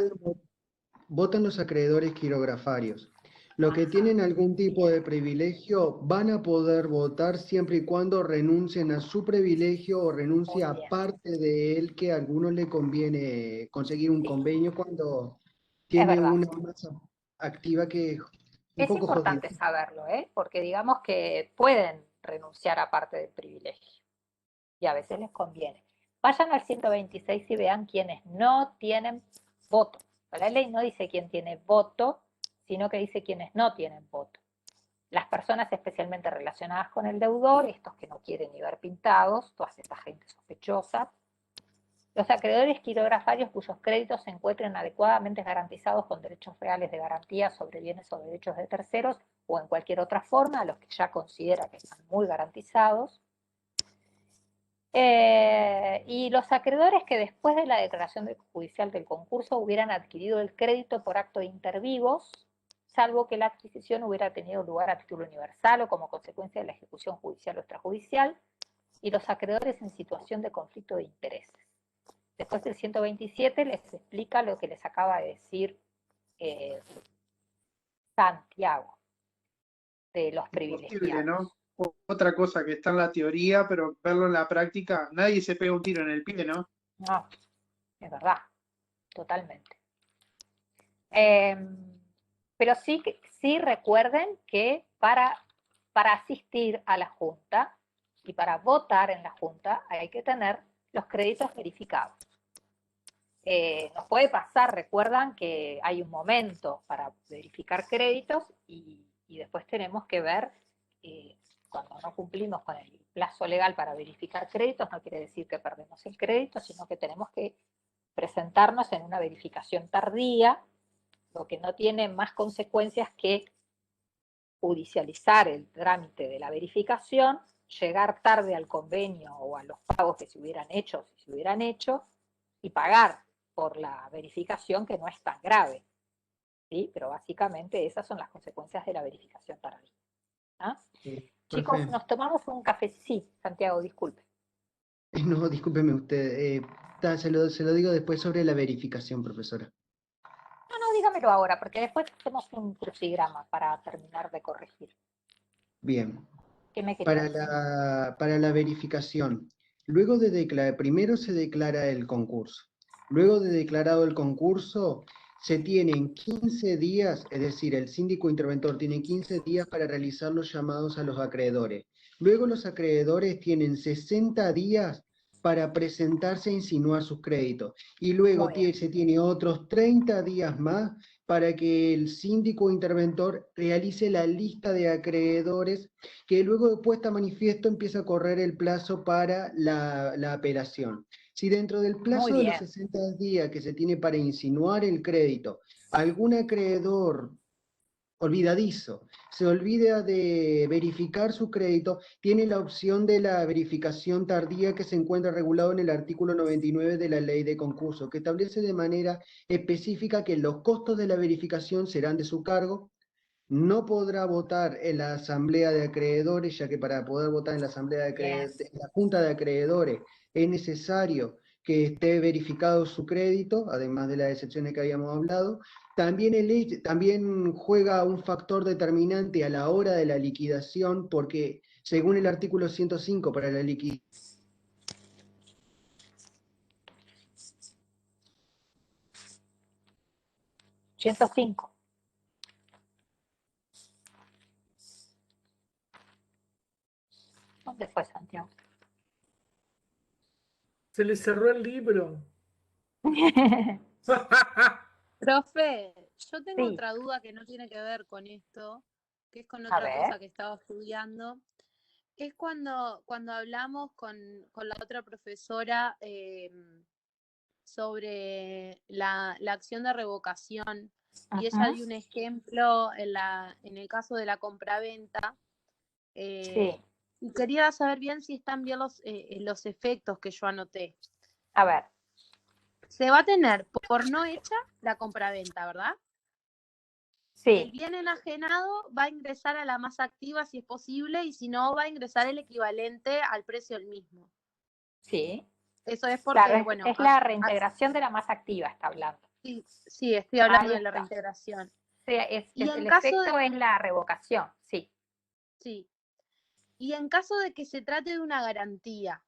votan los acreedores quirografarios. Los que tienen algún tipo de privilegio van a poder votar siempre y cuando renuncien a su privilegio o renuncie a parte de él, que a algunos le conviene conseguir un convenio cuando tiene una masa activa que es un poco jodida. Es importante saberlo, porque digamos que pueden renunciar a parte del privilegio y a veces les conviene. Vayan al 126 y vean quienes no tienen voto. La ley no dice quién tiene voto, sino que dice quienes no tienen voto. Las personas especialmente relacionadas con el deudor, estos que no quieren ni ver pintados, toda esta gente sospechosa. Los acreedores quirografarios cuyos créditos se encuentren adecuadamente garantizados con derechos reales de garantía sobre bienes o derechos de terceros o en cualquier otra forma, a los que ya considera que están muy garantizados. Y los acreedores que después de la declaración judicial del concurso hubieran adquirido el crédito por acto de inter vivos, salvo que la adquisición hubiera tenido lugar a título universal o como consecuencia de la ejecución judicial o extrajudicial, y los acreedores en situación de conflicto de intereses. Después del 127 les explica lo que les acaba de decir Santiago, de los privilegiados. ¿No? Otra cosa que está en la teoría, pero verlo en la práctica, nadie se pega un tiro en el pie, ¿no? No, es verdad, totalmente. Pero sí recuerden que para asistir a la Junta y para votar en la Junta hay que tener los créditos verificados. Nos puede pasar, recuerdan que hay un momento para verificar créditos y después tenemos que ver cuando no cumplimos con el plazo legal para verificar créditos no quiere decir que perdemos el crédito, sino que tenemos que presentarnos en una verificación tardía, lo que no tiene más consecuencias que judicializar el trámite de la verificación, llegar tarde al convenio o a los pagos que se hubieran hecho, si se hubieran hecho, y pagar por la verificación, que no es tan grave. ¿Sí? Pero básicamente esas son las consecuencias de la verificación tardía. ¿Ah? Sí, Chicos, profe. nos tomamos un café. Sí, Santiago, disculpe. No, discúlpeme usted. Se lo digo después sobre la verificación, profesora. No, dígamelo ahora, porque después hacemos un crucigrama para terminar de corregir. Bien. ¿Qué me quería decir? Para la verificación, luego de declarar, primero se declara el concurso. Luego de declarado el concurso, se tienen 15 días, es decir, el síndico interventor tiene 15 días para realizar los llamados a los acreedores. Luego los acreedores tienen 60 días para presentarse e insinuar sus créditos. Y luego Muy bien. se tiene otros 30 días más para que el síndico interventor realice la lista de acreedores, que luego de puesta a manifiesto empieza a correr el plazo para la apelación. Si dentro del Muy plazo de los bien. 60 días que se tiene para insinuar el crédito, algún acreedor olvidadizo se olvida de verificar su crédito, tiene la opción de la verificación tardía que se encuentra regulado en el artículo 99 de la Ley de Concurso, que establece de manera específica que los costos de la verificación serán de su cargo. No podrá votar en la asamblea de acreedores, ya que para poder votar en la asamblea de Bien. en la junta de acreedores es necesario que esté verificado su crédito, además de las excepciones que habíamos hablado. También juega un factor determinante a la hora de la liquidación, porque según el artículo 105 para la liquidación, 105. ¿Dónde fue Santiago? Se le cerró el libro. Profe, yo tengo Sí, otra duda que no tiene que ver con esto, que es con a otra cosa ver. que estaba estudiando. Es cuando hablamos con la otra profesora sobre la acción de revocación y ella Ajá. dio un ejemplo en el caso de la compraventa. Sí, Y quería saber bien si están bien los efectos que yo anoté. a ver. Se va a tener por no hecha la compraventa, ¿verdad? El Sí, bien enajenado va a ingresar a la masa activa si es posible y si no va a ingresar el equivalente al precio del mismo. sí. Eso es Claro, porque, bueno, es la reintegración de la masa activa, está hablando. sí, estoy hablando Ahí de la está. reintegración. Sí, Y en el caso efecto de, es la revocación, sí. sí, y en caso de que se trate de una garantía,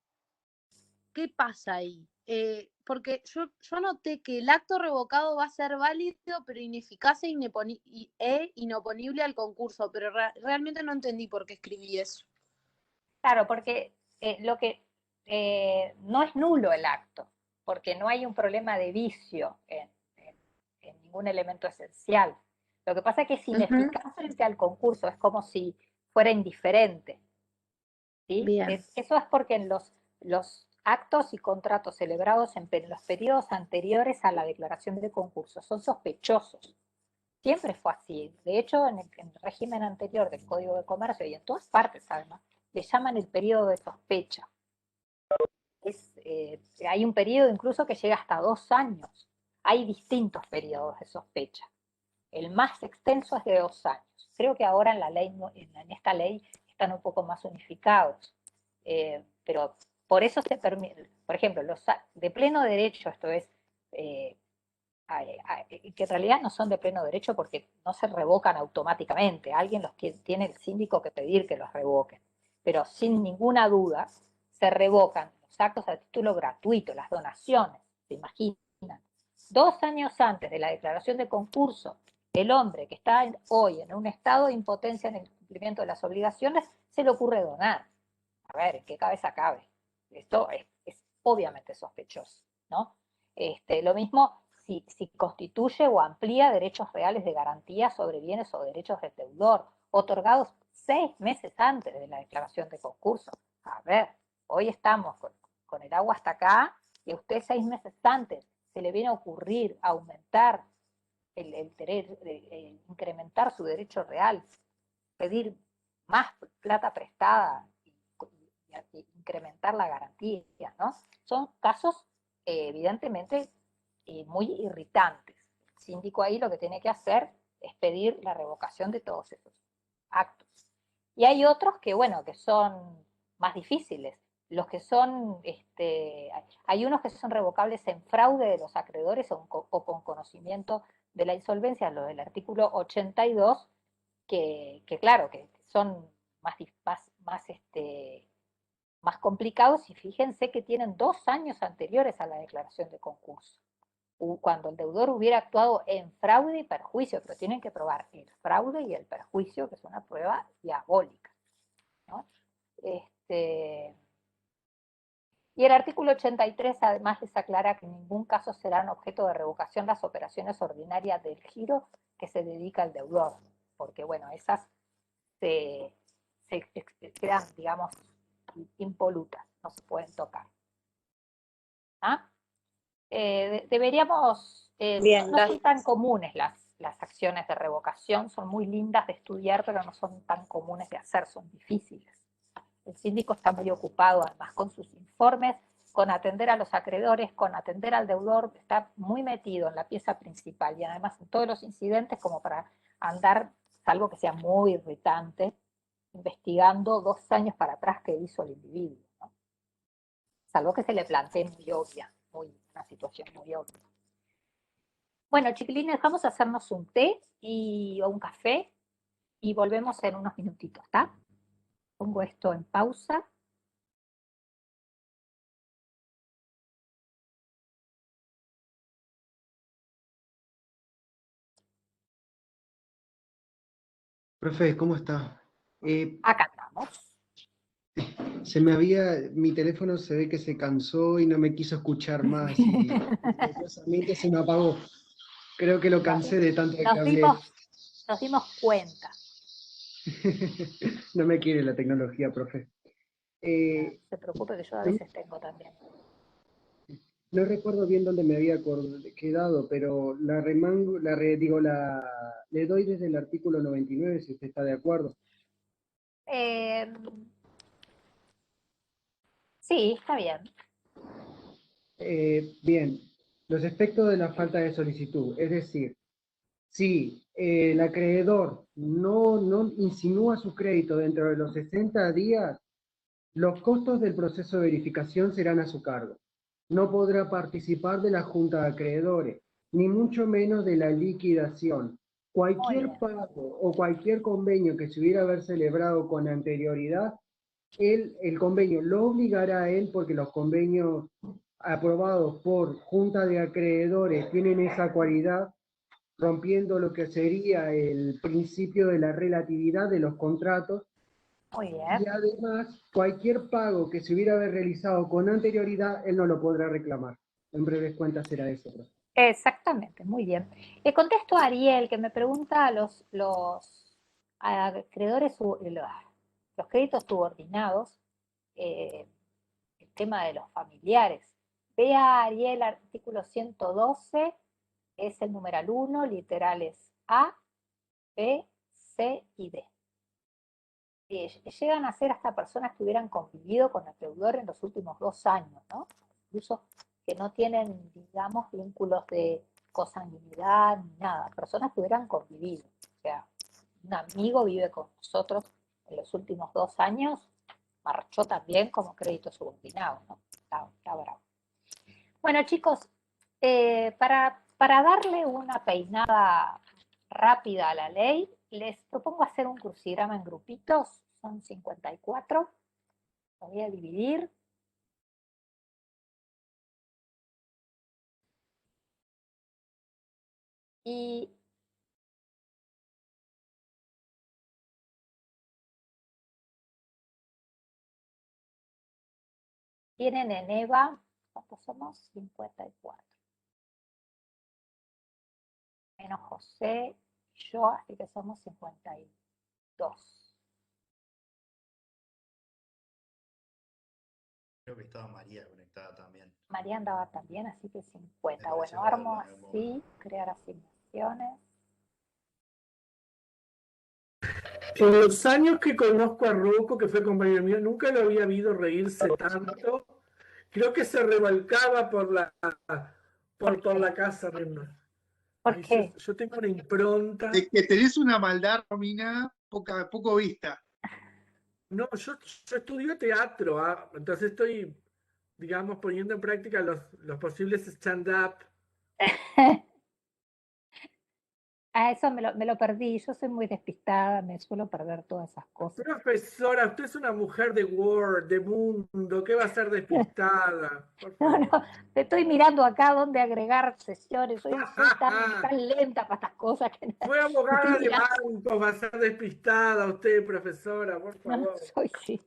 ¿qué pasa ahí? Porque yo noté que el acto revocado va a ser válido, pero ineficaz e inoponible al concurso, pero realmente no entendí por qué escribí eso. Claro, porque no es nulo el acto, porque no hay un problema de vicio en ningún elemento esencial. Lo que pasa es que es Ujú. ineficaz frente al concurso, es como si fuera indiferente. ¿Sí? Bien, Eso es porque en los actos y contratos celebrados en los periodos anteriores a la declaración de concurso son sospechosos. Siempre fue así. De hecho, en el régimen anterior del Código de Comercio y en todas partes, además, le llaman el periodo de sospecha. Hay un periodo incluso que llega hasta 2 años. Hay distintos periodos de sospecha. El más extenso es de 2 años. Creo que ahora en la ley, en esta ley están un poco más unificados. Pero por eso se permite, por ejemplo, los de pleno derecho, esto es, que en realidad no son de pleno derecho porque no se revocan automáticamente. Alguien tiene el síndico que pedir que los revoquen. Pero sin ninguna duda se revocan los actos a título gratuito, las donaciones, se imaginan. 2 años antes de la declaración de concurso, el hombre que está hoy en un estado de impotencia en el cumplimiento de las obligaciones, se le ocurre donar. A ver, ¿en qué cabeza cabe? Esto es obviamente sospechoso, ¿no? Lo mismo si constituye o amplía derechos reales de garantía sobre bienes o derechos del deudor, otorgados 6 meses antes de la declaración de concurso. a ver, hoy estamos con el agua hasta acá y a usted 6 meses antes se le viene a ocurrir aumentar incrementar su derecho real, pedir más plata prestada y incrementar la garantía, ¿no? Son casos evidentemente muy irritantes. El síndico ahí lo que tiene que hacer es pedir la revocación de todos esos actos. Y hay otros que, bueno, que son más difíciles. Los que son, hay unos que son revocables en fraude de los acreedores o con conocimiento de la insolvencia, lo del artículo 82, que claro, que son más complicados, y fíjense que tienen 2 años anteriores a la declaración de concurso, cuando el deudor hubiera actuado en fraude y perjuicio, pero tienen que probar el fraude y el perjuicio, que es una prueba diabólica, ¿no? Y el artículo 83 además les aclara que en ningún caso serán objeto de revocación las operaciones ordinarias del giro que se dedica al deudor, porque bueno, esas se quedan, digamos, impolutas, no se pueden tocar. ¿Ah? Deberíamos, Bien, no son tan comunes las acciones de revocación, son muy lindas de estudiar, pero no son tan comunes de hacer, son difíciles. El síndico está muy ocupado además con sus informes, con atender a los acreedores, con atender al deudor, está muy metido en la pieza principal y además en todos los incidentes como para andar, salvo que sea muy irritante, investigando 2 años para atrás qué hizo el individuo, ¿no? Salvo que se le plantee muy obvia, una situación muy obvia. Bueno, chiquilines, vamos a hacernos un té o un café y volvemos en unos minutitos, ¿está? Pongo esto en pausa. Profe, ¿cómo está? Acá estamos. Mi teléfono se ve que se cansó y no me quiso escuchar más y misteriosamente se me apagó. Creo que lo cansé de tanto que hablé. Nos dimos cuenta. No me quiere la tecnología, profe. No se preocupe que yo a veces tengo también. No recuerdo bien dónde me había quedado, pero le doy desde el artículo 99 si usted está de acuerdo. Sí, está bien. Bien, los efectos de la falta de solicitud, es decir, si el acreedor no insinúa su crédito dentro de los 60 días, los costos del proceso de verificación serán a su cargo. No podrá participar de la junta de acreedores, ni mucho menos de la liquidación. Cualquier pago o cualquier convenio que se hubiera haber celebrado con anterioridad, el convenio lo obligará a él, porque los convenios aprobados por junta de acreedores tienen esa cualidad, rompiendo lo que sería el principio de la relatividad de los contratos. Muy bien. Y además, cualquier pago que se hubiera realizado con anterioridad, él no lo podrá reclamar. En breves cuentas será eso, profe. Exactamente, muy bien. Le contesto a Ariel, que me pregunta a los acreedores, los créditos subordinados, el tema de los familiares. Vea, Ariel, artículo 112, es el numeral 1, literales A, B, C y D. Llegan a ser hasta personas que hubieran convivido con el deudor en los últimos 2 años, ¿no? Incluso que no tienen, digamos, vínculos de consanguinidad ni nada, personas que hubieran convivido. O sea, un amigo vive con nosotros en los últimos 2 años, marchó también como crédito subordinado, ¿no? Está bravo. Bueno, chicos, para darle una peinada rápida a la ley, les propongo hacer un crucigrama en grupitos, son 54, lo voy a dividir. Y tienen en EVA, ¿cuántos somos? 54. Menos José y yo, así que somos 52. Creo que estaba María conectada también. María andaba también, así que Me 50. pareció Bueno, armo verla en algún momento. así, crear asignaciones. En los años que conozco a Rocco, que fue compañero mío, nunca lo había visto reírse tanto. Creo que se revolcaba por la casa, Rena. ¿Por Ay, qué? yo tengo una impronta. Es que tenés una maldad, Romina, poco vista. No, yo estudio teatro, entonces estoy, digamos, poniendo en práctica los posibles stand-up. Eso me lo perdí. Yo soy muy despistada, me suelo perder todas esas cosas. Profesora, usted es una mujer de Word, de mundo, ¿qué va a ser despistada? Por No, favor. no, te estoy mirando acá dónde agregar sesiones. Soy tan lenta para estas cosas que Fue me estoy abogada de mirando. banco, va a ser despistada usted, profesora, por No, favor. sí,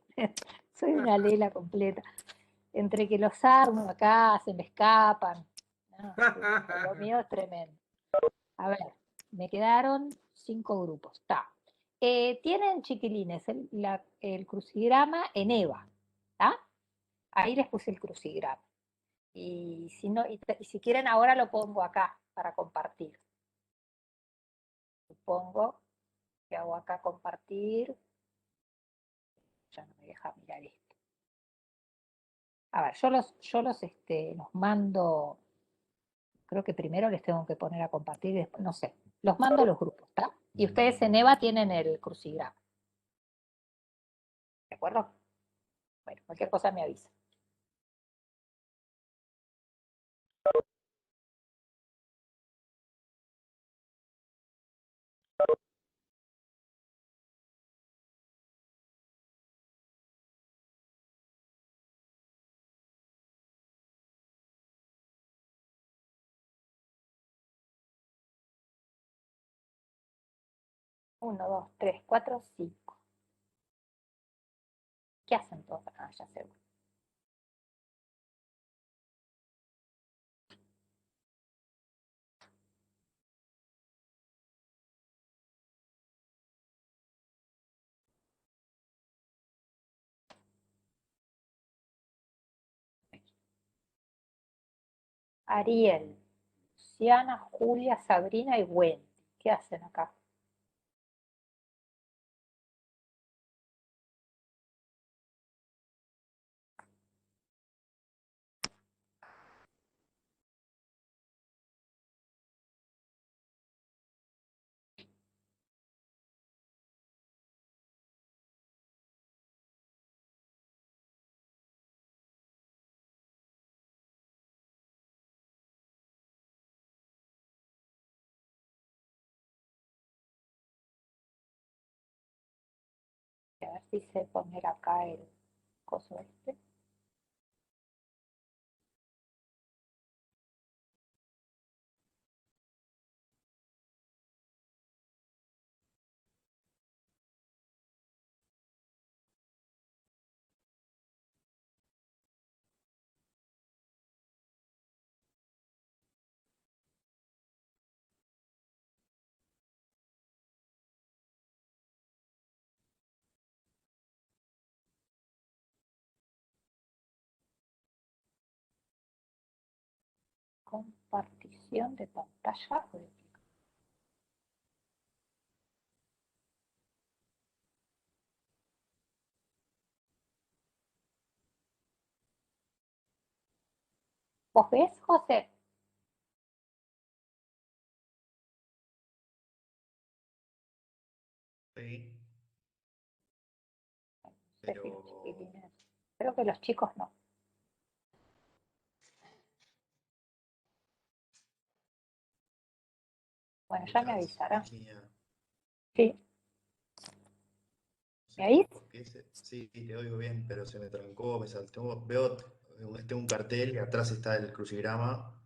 soy una lela completa. Entre que los armo acá, se me escapan. No, lo mío es tremendo. A ver, me quedaron 5 grupos. Está. Tienen, chiquilines, el crucigrama en EVA. ¿Está? Ahí les puse el crucigrama. Y si, no, y si quieren, ahora lo pongo acá para compartir. Supongo que hago acá compartir. Ya no me deja mirar esto. A ver, los mando. Creo que primero les tengo que poner a compartir y después, no sé. Los mando a los grupos, ¿está? Y ustedes en EVA tienen el crucigrama. ¿De acuerdo? Bueno, cualquier cosa me avisa. Uno, dos, tres, cuatro, cinco. ¿Qué hacen todos? Ah, ya sé. Ariel, Luciana, Julia, Sabrina y Wendy. ¿Qué hacen acá? A ver si sé poner acá el coso este. Compartición de pantalla. ¿Vos ves, José? Sí, No sé si los pero chiquilines. Creo que los chicos no. Bueno, ya me avisarán. línea. Sí. No ¿Me sé oís? por qué sí, te oigo bien, pero se me trancó, me saltó. Veo un cartel y atrás está el crucigrama.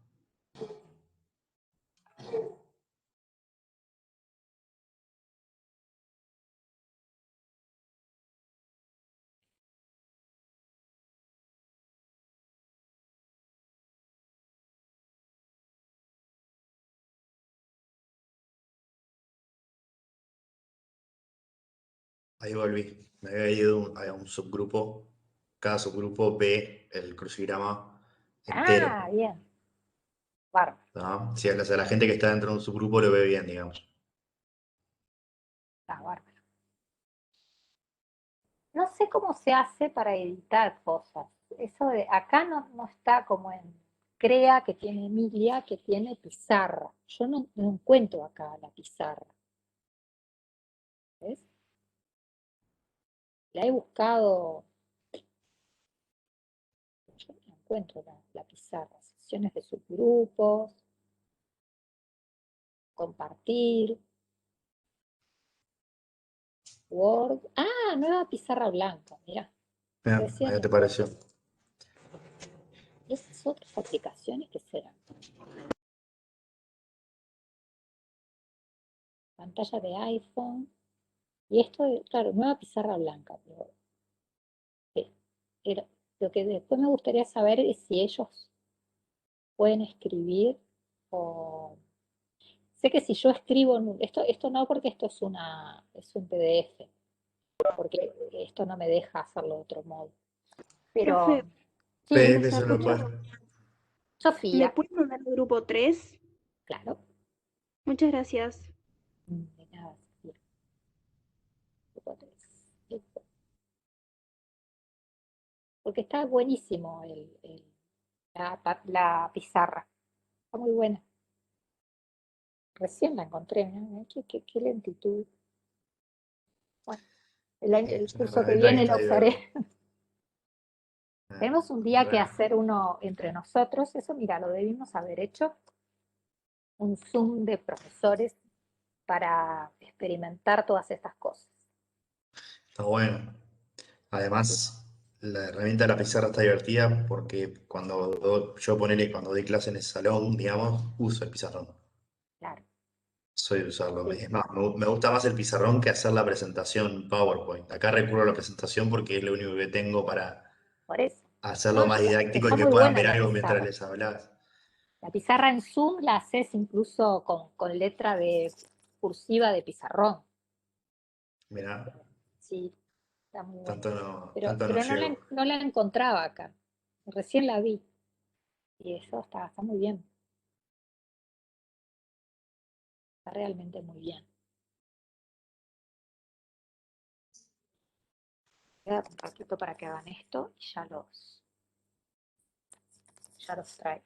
Ahí volví. Me había ido a un subgrupo cada subgrupo ve el crucigrama entero. Ah, bien. Bárbaro. ¿No? O sea, la gente que está dentro de un subgrupo lo ve bien, digamos. Está bárbaro. No sé cómo se hace para editar cosas. Eso de acá no está como en Crea, que tiene Emilia, que tiene pizarra. Yo no encuentro acá la pizarra. ¿Ves? La he buscado, yo no encuentro la pizarra. Sesiones de subgrupos, compartir, Word. Ah, nueva pizarra blanca, mira. Mira, Recién ahí la te encuentro. pareció. ¿Y esas otras aplicaciones qué serán? Pantalla de iPhone. Y esto, claro, nueva pizarra blanca. Pero, pero lo que después me gustaría saber es si ellos pueden escribir o... Sé que si yo escribo, esto no, porque esto es un PDF, porque esto no me deja hacerlo de otro modo. Pero, Profe, sí, PDF ¿se eso no escucha? puede. ¿Me Sofía, puede mandar al grupo 3? claro. Muchas gracias. De nada, Sofía. Grupo 3. Porque está buenísimo la pizarra. Está muy buena. Recién la encontré, ¿no? Qué lentitud. Bueno, el Es una curso que herramienta que viene está lo ahí, ¿verdad? usaré. Tenemos un día que Bueno, hacer uno entre nosotros. Eso, mira, lo debimos haber hecho. Un Zoom de profesores para experimentar todas estas cosas. está bueno. Además, la herramienta de la pizarra está divertida porque yo ponele cuando doy clase en el salón, digamos, uso el pizarrón. Claro, Soy de usarlo. sí. Es más, me gusta más el pizarrón que hacer la presentación PowerPoint. Acá recurro a la presentación porque es lo único que tengo para Por eso. hacerlo No, más didáctico y está que muy puedan buena ver la algo mientras pizarra. les hablas. La pizarra en Zoom la haces incluso con letra de cursiva de pizarrón. Mirá, Sí, está muy buena. Pero, tanto no pero llego. no la encontraba acá. Recién la vi. Y eso está muy bien. Está realmente muy bien. Queda un ratito para que hagan esto y ya los traigo.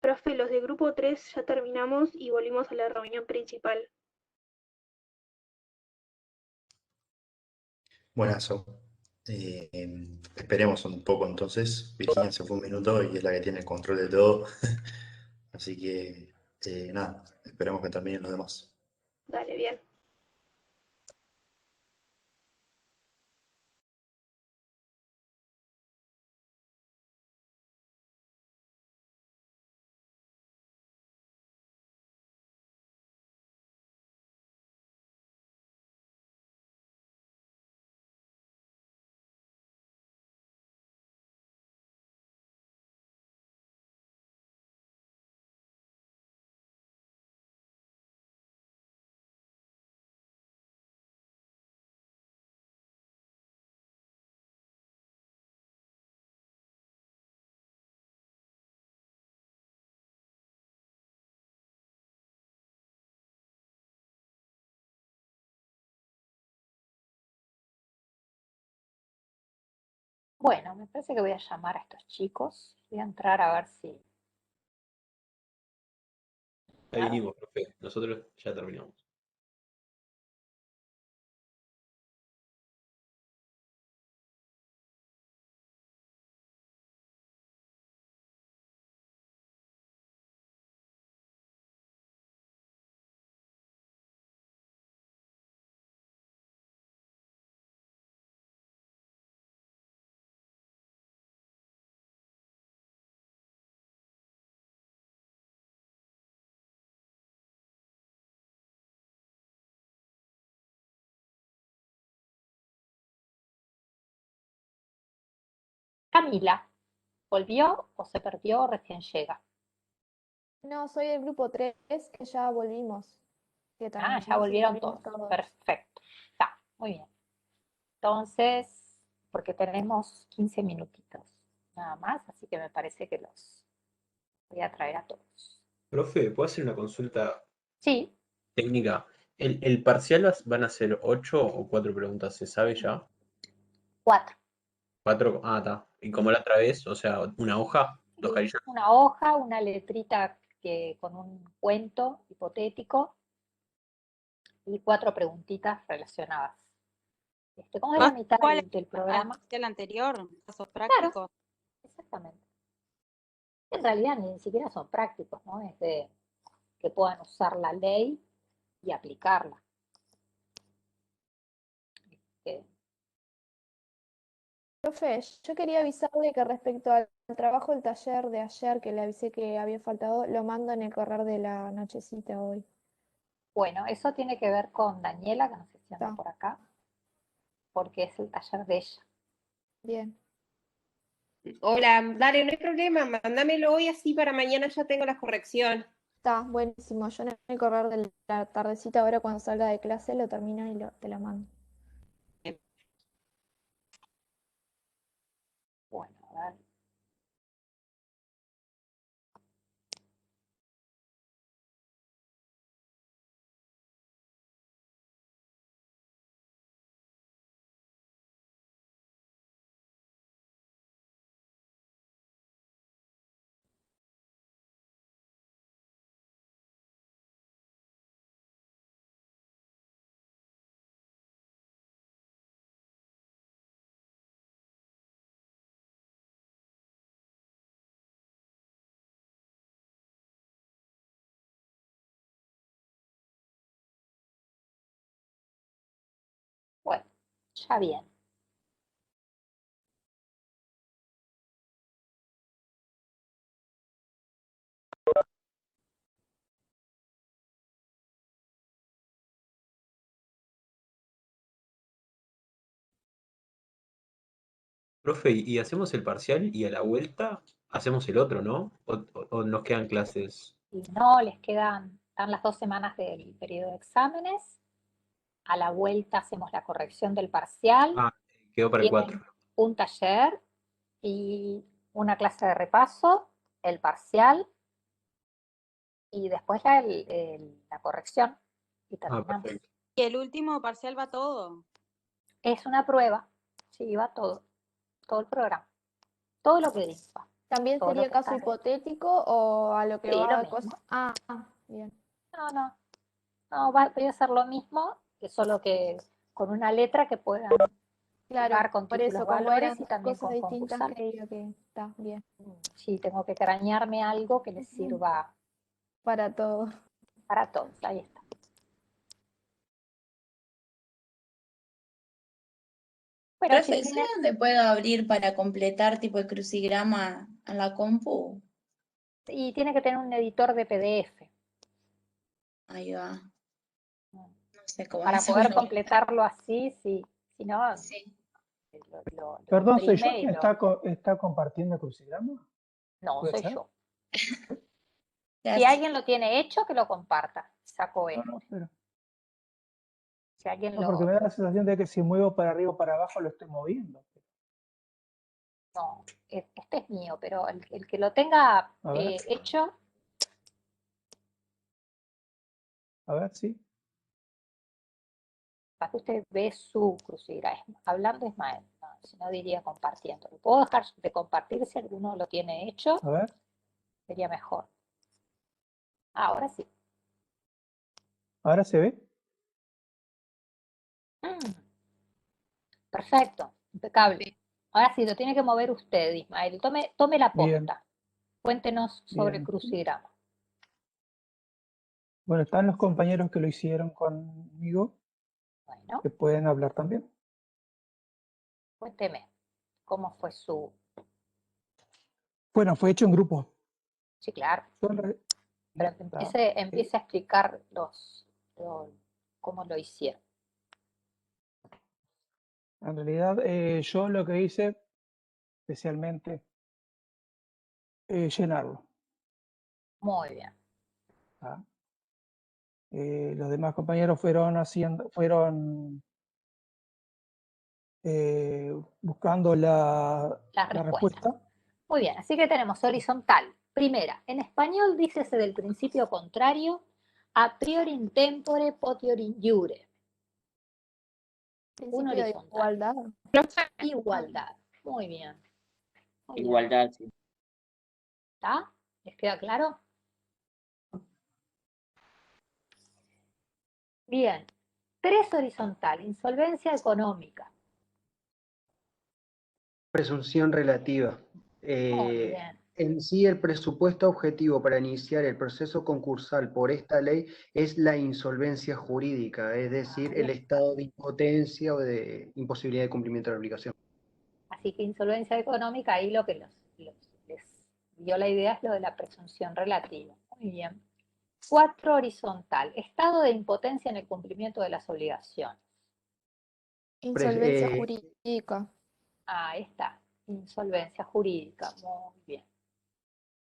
Profe, los de grupo 3 ya terminamos y volvimos a la reunión principal. Buenazo. Esperemos un poco entonces. Virginia se fue un minuto y es la que tiene el control de todo. Así que nada, esperemos que terminen los demás. Dale, bien. Bueno, me parece que voy a llamar a estos chicos. Voy a entrar a ver si... Ahí vinimos, profe. Nosotros ya terminamos. Camila, ¿volvió o se perdió o recién llega? No, soy del grupo 3, que ya volvimos. Que Ah, terminamos ya y volvieron volvimos todos. todos. Perfecto. Está, muy bien. Entonces, porque tenemos 15 minutitos nada más, así que me parece que los voy a traer a todos. Profe, ¿puedo hacer una consulta Sí, técnica? ¿El parcial van a ser 8 o 4 preguntas? ¿Se sabe ya? 4. 4. Ah, está. Y como la otra vez, o sea, una hoja, 2 carillas. Una hoja, una letrita con un cuento hipotético y 4 preguntitas relacionadas. ¿Cómo es la mitad ¿Cuál del al programa? parcial anterior? ¿Casos Claro, prácticos? exactamente. En realidad ni siquiera son prácticos, ¿no? Es de que puedan usar la ley y aplicarla. Eh, Profe, yo quería avisarle que respecto al trabajo del taller de ayer, que le avisé que había faltado, lo mando en el correr de la nochecita hoy. Bueno, eso tiene que ver con Daniela, que no sé si anda Está, por acá, porque es el taller de ella. bien. Hola, dale, no hay problema, mándamelo hoy así para mañana ya tengo la corrección. Está, buenísimo. Yo en el correr de la tardecita, ahora cuando salga de clase, lo termino y te la mando. Bueno, a ver. Bueno, ya bien. Profe, ¿y hacemos el parcial y a la vuelta hacemos el otro, ¿no? ¿O nos quedan clases? Y no, están las 2 semanas del periodo de exámenes. A la vuelta hacemos la corrección del parcial. Ah, quedó para el 4. Tienen un taller y una clase de repaso, el parcial y después la corrección y Ah, terminamos. perfecto. ¿Y el último parcial va todo? Es una prueba, sí, va todo el programa, todo lo que dice. ¿También todo lo sería que caso está. hipotético o a lo que Sí, lo va mismo. cosa? Bien. No, voy a hacer lo mismo, que solo que con una letra que puedan Claro, jugar con por títulos eso, como valores eran y también cosas con distintas, concursal. creía que está bien. Sí, tengo que cranearme algo que les sirva Para todo. para todos. Ahí está. Bueno, Profe, ¿sabe chiquilines, dónde puedo abrir para completar tipo el crucigrama en la compu? y tiene que tener un editor de PDF Ahí va. No sé cómo para es, poder pero completarlo así, si no, sí. lo Perdón, ¿soy yo imprime y quien lo... está compartiendo el crucigrama? No, ¿Puede soy ser? yo. Si Gracias. alguien lo tiene hecho, que lo comparta. Saco No, esto. no, pero, Si alguien no, porque me da la sensación de que si muevo para arriba o para abajo lo estoy moviendo. No, este es mío, pero el que lo tenga A ver, hecho, sí. para que usted ve su crucigrama. Hablando Ismael, no, si no diría compartiendo. Lo puedo dejar de compartir si alguno lo tiene hecho, A ver, sería mejor. Ahora sí. ¿ahora se ve? Perfecto, impecable. Ahora sí, lo tiene que mover usted, Ismael. Tome la Bien, posta. Cuéntenos sobre el bien. crucigrama. Bueno, están los compañeros que lo hicieron conmigo, Bueno, que pueden hablar también. cuénteme cómo fue su... Bueno, fue hecho en grupo. Sí, claro. Yo en re- Pero está, empiece a explicar cómo lo hicieron. en realidad, yo lo que hice especialmente llenarlo. Muy bien. ¿Tá? Los demás compañeros fueron buscando la Las respuestas. respuesta. Muy bien, así que tenemos horizontal. Primera, en español dícese del principio contrario, a priori in tempore potiori in iure. Un Principio de horizontal. igualdad. Igualdad. Muy bien. Muy bien. Igualdad, sí. ¿Está? ¿Les queda claro? Bien. 3 horizontal, insolvencia económica. Presunción relativa. Muy bien. En sí, el presupuesto objetivo para iniciar el proceso concursal por esta ley es la insolvencia jurídica, es decir, el estado de impotencia o de imposibilidad de cumplimiento de la obligación. Así que insolvencia económica, ahí lo que les dio la idea es lo de la presunción relativa. Muy bien. 4 horizontal, estado de impotencia en el cumplimiento de las obligaciones. Insolvencia jurídica. Ahí está, insolvencia jurídica, muy bien.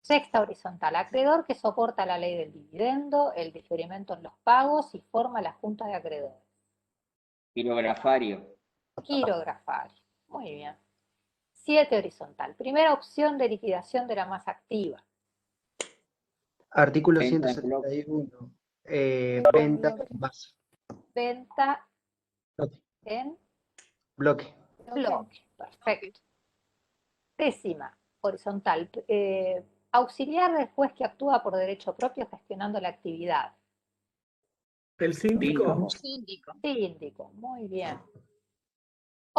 6ª horizontal, acreedor que soporta la ley del dividendo, el diferimiento en los pagos y forma la junta de acreedores. Quirografario. Quirografario, muy bien. 7 horizontal, primera opción de liquidación de la masa activa. Artículo Venta en 171. Venta en Venta bloque. más Venta en bloque. bloque, perfecto. 10ª horizontal, auxiliar del juez que actúa por derecho propio gestionando la actividad. El síndico. Síndico, muy bien.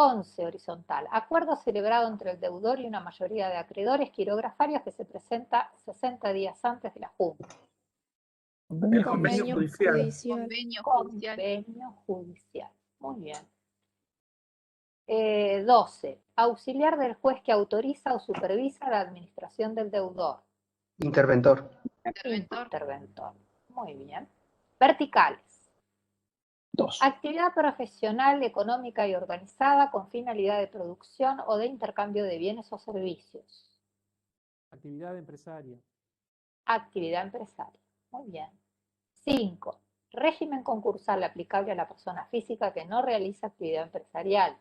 11 horizontal, acuerdo celebrado entre el deudor y una mayoría de acreedores quirografarios que se presenta 60 días antes de la junta. El convenio judicial. Convenio judicial. Muy bien. 12. Auxiliar del juez que autoriza o supervisa la administración del deudor. Interventor. Interventor. Muy bien. Verticales. 2. Actividad profesional, económica y organizada con finalidad de producción o de intercambio de bienes o servicios. Actividad empresaria. Actividad empresaria. Muy bien. 5. Régimen concursal aplicable a la persona física que no realiza actividad empresarial.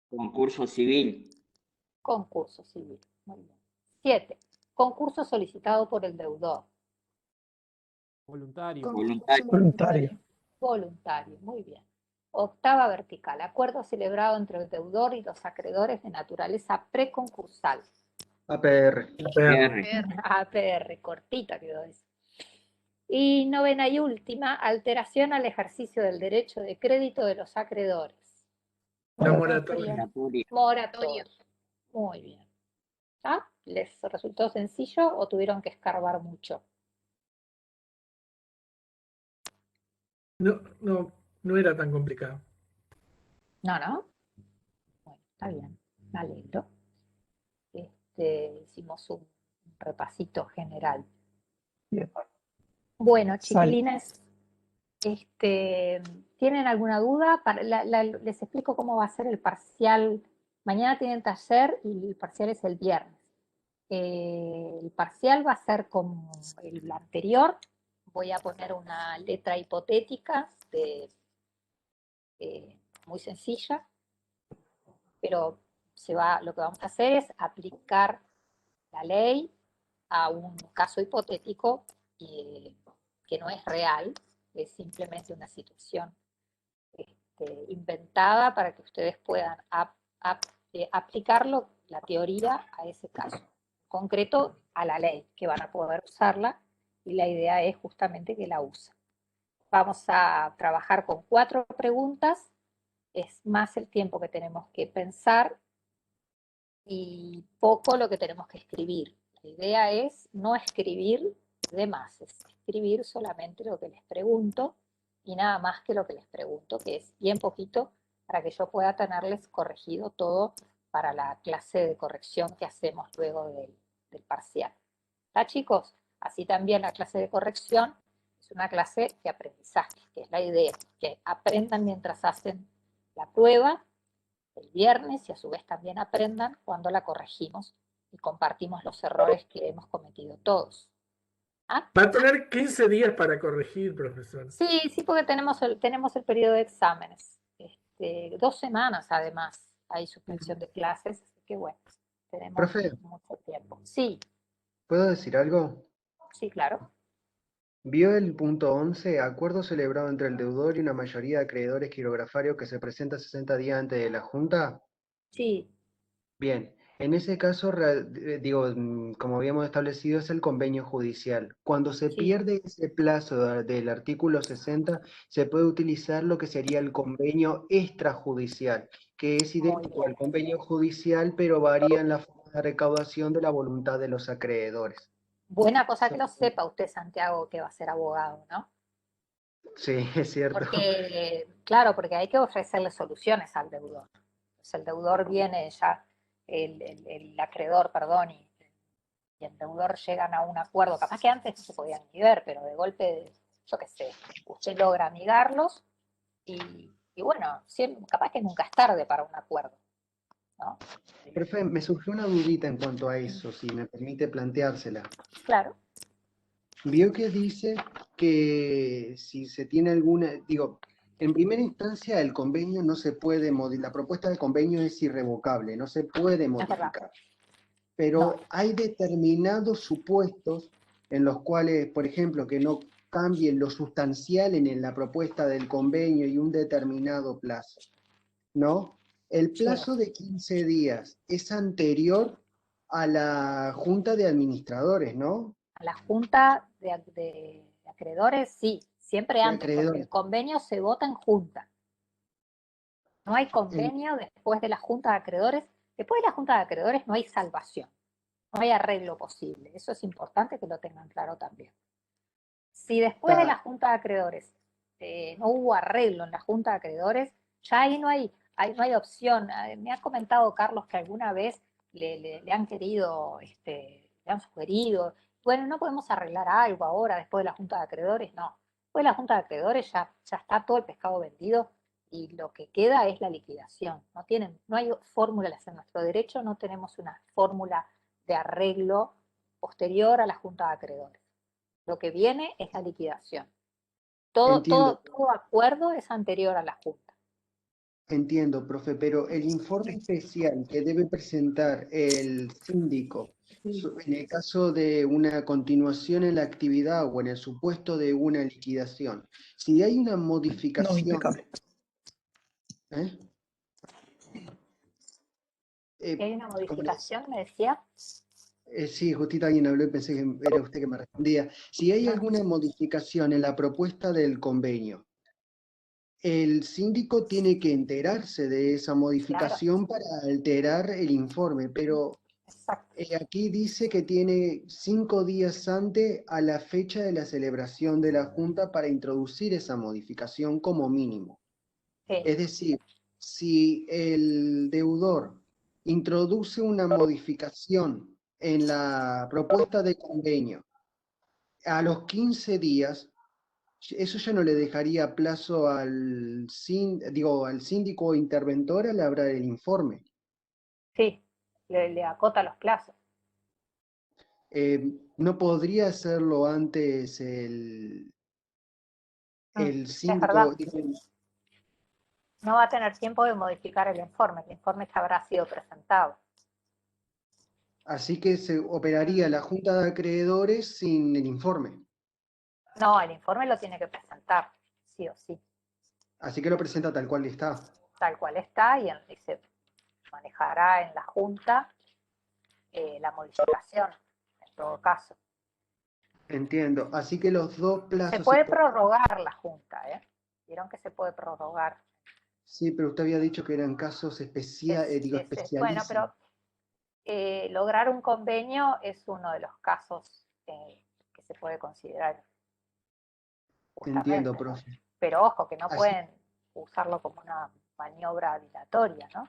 Concurso civil. Concurso civil. Muy bien. 7. Concurso solicitado por el deudor. Voluntario. Voluntario. Voluntario. Muy bien. 8ª vertical. Acuerdo celebrado entre el deudor y los acreedores de naturaleza preconcursal. APR. APR, cortita quedó eso. Y novena y última, alteración al ejercicio del derecho de crédito de los acreedores. La moratoria. Moratoria. Muy bien. ¿Ah? ¿Les resultó sencillo o tuvieron que escarbar mucho? No era tan complicado. No. Bueno, está bien, me alegro. Hicimos un repasito general. Bien. Bueno, Sal. chiquilines, ¿tienen alguna duda? Les explico cómo va a ser el parcial. Mañana tienen taller y el parcial es el viernes. El parcial va a ser como el anterior. Voy a poner una letra hipotética muy sencilla, pero lo que vamos a hacer es aplicar la ley a un caso hipotético que no es real, es simplemente una situación inventada para que ustedes puedan aplicarlo, la teoría, a ese caso. En concreto, a la ley, que van a poder usarla, y la idea es justamente que la usen. Vamos a trabajar con 4 preguntas, es más el tiempo que tenemos que pensar y poco lo que tenemos que escribir. La idea es no escribir de más, es escribir solamente lo que les pregunto y nada más que lo que les pregunto, que es bien poquito para que yo pueda tenerles corregido todo para la clase de corrección que hacemos luego del parcial. ¿Está, chicos? Así también la clase de corrección es una clase de aprendizaje, que es la idea, que aprendan mientras hacen la prueba el viernes y a su vez también aprendan cuando la corregimos y compartimos los errores que hemos cometido todos. ¿Ah? Va a tener 15 días para corregir, profesor. Sí, porque tenemos el periodo de exámenes. 2 semanas además hay suspensión de clases, así que bueno, tenemos Profe, mucho tiempo. Sí, ¿puedo decir algo? sí, claro. ¿Vio el punto 11? Acuerdo celebrado entre el deudor y una mayoría de acreedores quirografarios que se presenta 60 días antes de la Junta. Sí. Bien, en ese caso, como habíamos establecido, es el convenio judicial. Cuando se pierde ese plazo del artículo 60, se puede utilizar lo que sería el convenio extrajudicial, que es idéntico al convenio judicial, pero varía en la forma de recaudación de la voluntad de los acreedores. Buena cosa que lo sepa usted, Santiago, que va a ser abogado, ¿no? Sí, es cierto. Porque, claro, porque hay que ofrecerle soluciones al deudor. Entonces el deudor viene ya, el acreedor, perdón, y el deudor llegan a un acuerdo. Capaz que antes no se podían ni ver, pero de golpe, yo qué sé, usted logra amigarlos y bueno, capaz que nunca es tarde para un acuerdo, ¿no? Profe, me surgió una dudita en cuanto a eso, si me permite planteársela. Claro. Vio que dice que si se tiene alguna, en primera instancia el convenio no se puede modificar, la propuesta del convenio es irrevocable, no se puede modificar. Pero hay determinados supuestos en los cuales, por ejemplo, que no cambien lo sustancial en la propuesta del convenio y un determinado plazo, ¿no? El plazo de 15 días es anterior a la Junta de Administradores, ¿no? A la Junta de Acreedores, sí, siempre antes, porque el convenio se vota en Junta. No hay convenio después de la Junta de Acreedores. Después de la Junta de Acreedores no hay salvación, no hay arreglo posible. Eso es importante que lo tengan claro también. Si después de la Junta de Acreedores no hubo arreglo en la Junta de Acreedores, ya ahí no hay opción. Me ha comentado Carlos que alguna vez le han querido, le han sugerido, bueno, no podemos arreglar algo ahora después de la Junta de Acreedores. No, después de la Junta de Acreedores ya está todo el pescado vendido y lo que queda es la liquidación. No hay fórmulas en nuestro derecho, no tenemos una fórmula de arreglo posterior a la Junta de Acreedores. Lo que viene es la liquidación. Todo acuerdo es anterior a la Junta. Entiendo, profe, pero el informe especial que debe presentar el síndico en el caso de una continuación en la actividad o en el supuesto de una liquidación, si hay una modificación... No, impecable. Si hay una modificación, me decía. Sí, justito alguien habló y pensé que era usted que me respondía. Si hay Ah, alguna modificación en la propuesta del convenio, el síndico tiene que enterarse de esa claro, modificación para alterar el informe, pero exacto. aquí dice que tiene 5 días antes a la fecha de la celebración de la Junta para introducir esa modificación como mínimo. Sí, Es decir, si el deudor introduce una modificación en la propuesta de convenio a los 15 días, eso ya no le dejaría plazo al síndico o interventor a elaborar el informe. sí, le acota los plazos. ¿No podría hacerlo antes el Es verdad. síndico? No va a tener tiempo de modificar el informe ya habrá sido presentado. Así que se operaría la Junta de Acreedores sin el informe. No, el informe lo tiene que presentar, sí o sí, Así que lo presenta tal cual está. tal cual está, y se manejará en la Junta la modificación, en todo caso. Entiendo. Así que los dos Se plazos puede importantes. prorrogar la Junta, ¿eh? Vieron que se puede prorrogar. Sí, pero usted había dicho que eran casos Bueno, especialísimos. pero lograr un convenio es uno de los casos que se puede considerar Entiendo, justamente, ¿no? profe. Pero ojo, que no Así, pueden usarlo como una maniobra dilatoria, ¿no?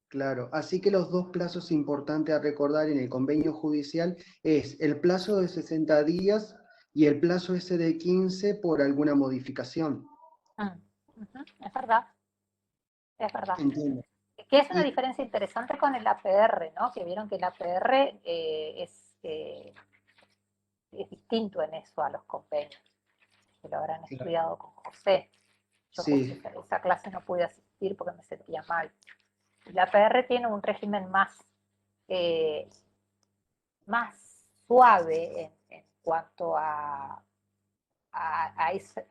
claro. Así que los dos plazos importantes a recordar en el convenio judicial es el plazo de 60 días y el plazo ese de 15 por alguna modificación. Es verdad, es verdad. Entiendo. Que es una Y diferencia interesante con el APR, ¿no? Que vieron que el APR es distinto en eso a los convenios, que lo habrán claro, estudiado con José. Yo justo sí, esa clase no pude asistir porque me sentía mal. El APR tiene un régimen eh, más suave en cuanto a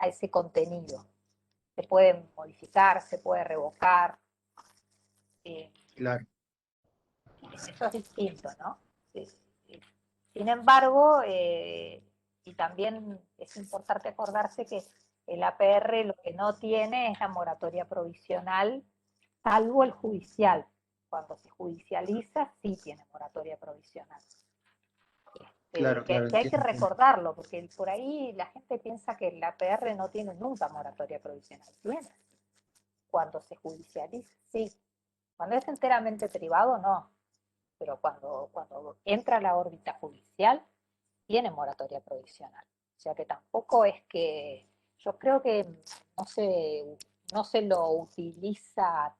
ese contenido. Se puede modificar, se puede revocar. claro. Eso es distinto, ¿no? Sí, sí. Sin embargo, y también es importante acordarse que el APR lo que no tiene es la moratoria provisional, salvo el judicial. Cuando se judicializa, sí tiene moratoria provisional. Claro, claro, Que hay que entiendo. recordarlo, porque por ahí la gente piensa que el APR no tiene nunca moratoria provisional. Tiene. Cuando se judicializa, sí. Cuando es enteramente privado, no. Pero cuando entra a la órbita judicial, tiene moratoria provisional. O sea que tampoco es que, yo creo que no se lo utiliza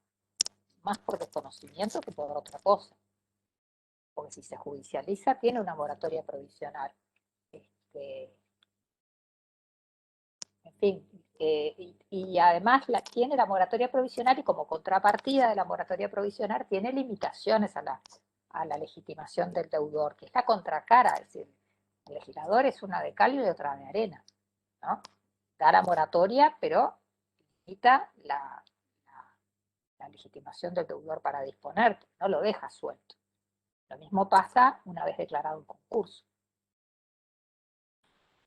más por desconocimiento que por otra cosa. Porque si se judicializa, tiene una moratoria provisional. Este, en fin, y además tiene la moratoria provisional y como contrapartida de la moratoria provisional tiene limitaciones a la legitimación del deudor, que es la contracara, es decir, el legislador es una de cal y otra de arena, ¿no? Da la moratoria, pero limita la legitimación del deudor para disponer, no lo deja suelto. Lo mismo pasa una vez declarado un concurso.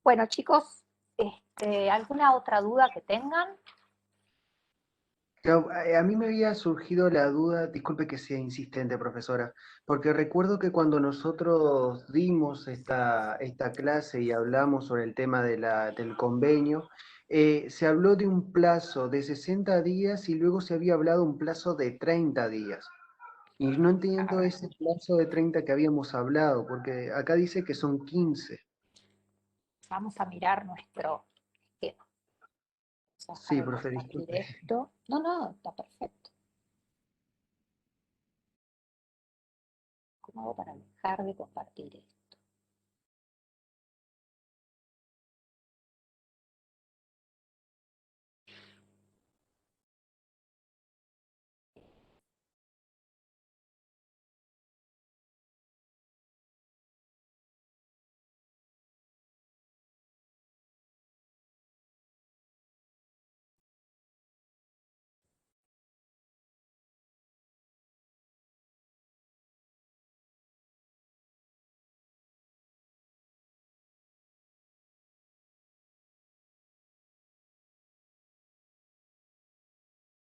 Bueno, chicos, ¿alguna otra duda que tengan? Claro, a mí me había surgido la duda, disculpe que sea insistente, profesora, porque recuerdo que cuando nosotros dimos esta clase y hablamos sobre el tema del convenio, se habló de un plazo de 60 días y luego se había hablado un plazo de 30 días. Y no entiendo ese plazo de 30 que habíamos hablado, porque acá dice que son 15. Vamos a mirar nuestro esquema. Vamos a Sí, dejar de profe, compartir disculpe. esto. No, está perfecto. ¿Cómo hago para dejar de compartir esto?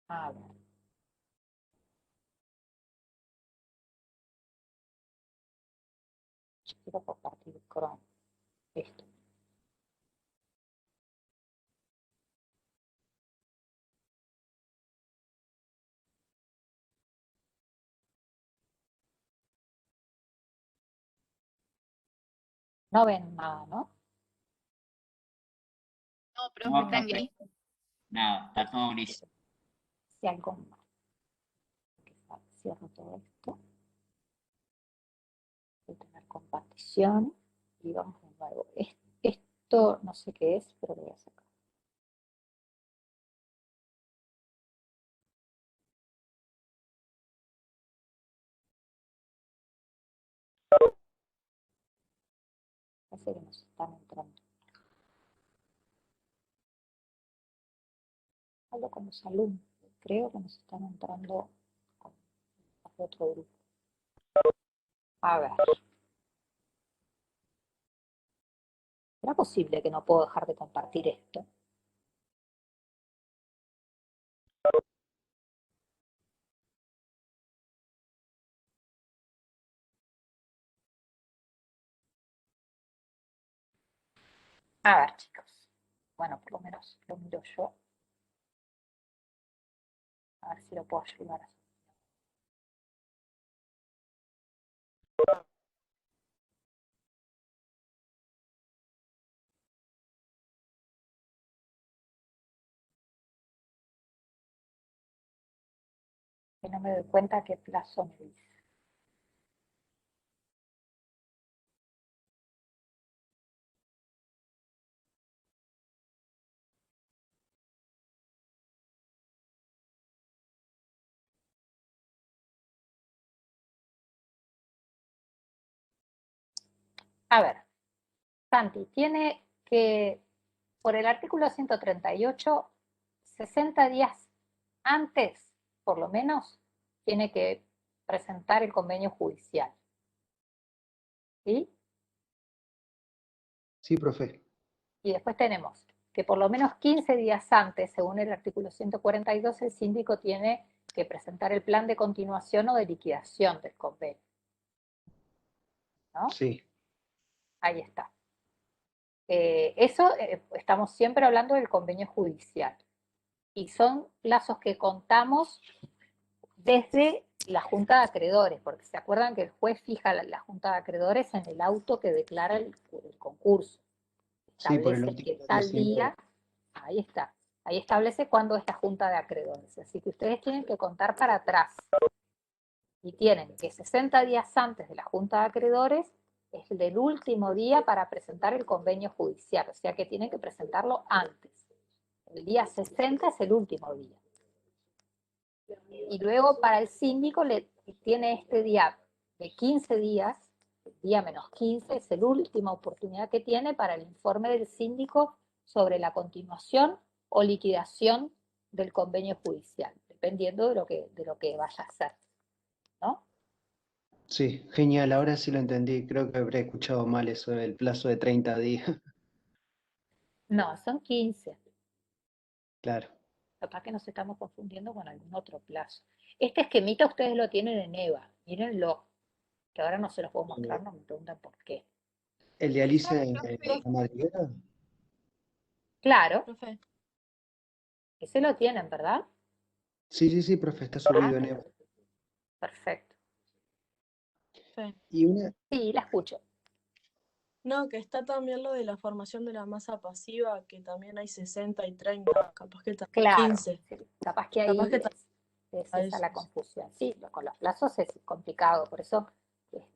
A ver. Yo quiero compartir Chrome. Esto. No ven nada, ¿no? No, profe, No, está en profe, gris. nada, está todo gris. Si algo más. Cierro todo esto. Voy a tener compartición. Y vamos de nuevo. Esto no sé qué es, pero lo voy a sacar. Parece que nos están entrando. Hablo con los alumnos. Creo que nos están entrando a otro grupo. A ver. ¿Será posible que no puedo dejar de compartir esto? A ver, chicos. Bueno, por lo menos lo miro yo. A ver si lo puedo ayudar a hacer. Que no me doy cuenta qué plazo me dice. A ver, Santi, tiene que, por el artículo 138, 60 días antes, por lo menos, tiene que presentar el convenio judicial. ¿Sí? Sí, profe. Y después tenemos que por lo menos 15 días antes, según el artículo 142, el síndico tiene que presentar el plan de continuación o de liquidación del convenio. ¿No? Sí. Ahí está. Eso estamos siempre hablando del convenio judicial. Y son plazos que contamos desde la Junta de Acreedores, porque se acuerdan que el juez fija la Junta de Acreedores en el auto que declara el concurso. Sí, por el Establece que artículo tal 300. día, ahí está, ahí establece cuándo es la Junta de Acreedores. Así que ustedes tienen que contar para atrás. Y tienen que 60 días antes de la Junta de Acreedores es el del último día para presentar el convenio judicial, o sea que tienen que presentarlo antes. El día 60 es el último día. Y luego para el síndico tiene este día de 15 días, el día menos 15, es la última oportunidad que tiene para el informe del síndico sobre la continuación o liquidación del convenio judicial, dependiendo de lo que vaya a hacer, ¿no? Sí, genial, ahora sí lo entendí. Creo que habré escuchado mal eso del plazo de 30 días. No, son 15. Claro. Capaz que nos estamos confundiendo con algún otro plazo. Este esquemita ustedes lo tienen en EVA, mírenlo, que ahora no se los puedo mostrar, no me preguntan por qué. ¿El de Alicia Profe, la Madriguera? Claro, profe, ese lo tienen, ¿verdad? Sí, profe, está subido en Evo. Perfecto. profe. Y una, Sí, la escucho. No, que está también lo de la formación de la masa pasiva, que también hay 60 y 30, capaz que también Claro, 15. sí, capaz que Capaz ahí que también es a esa la esos. confusión. Sí, con los plazos es complicado, por eso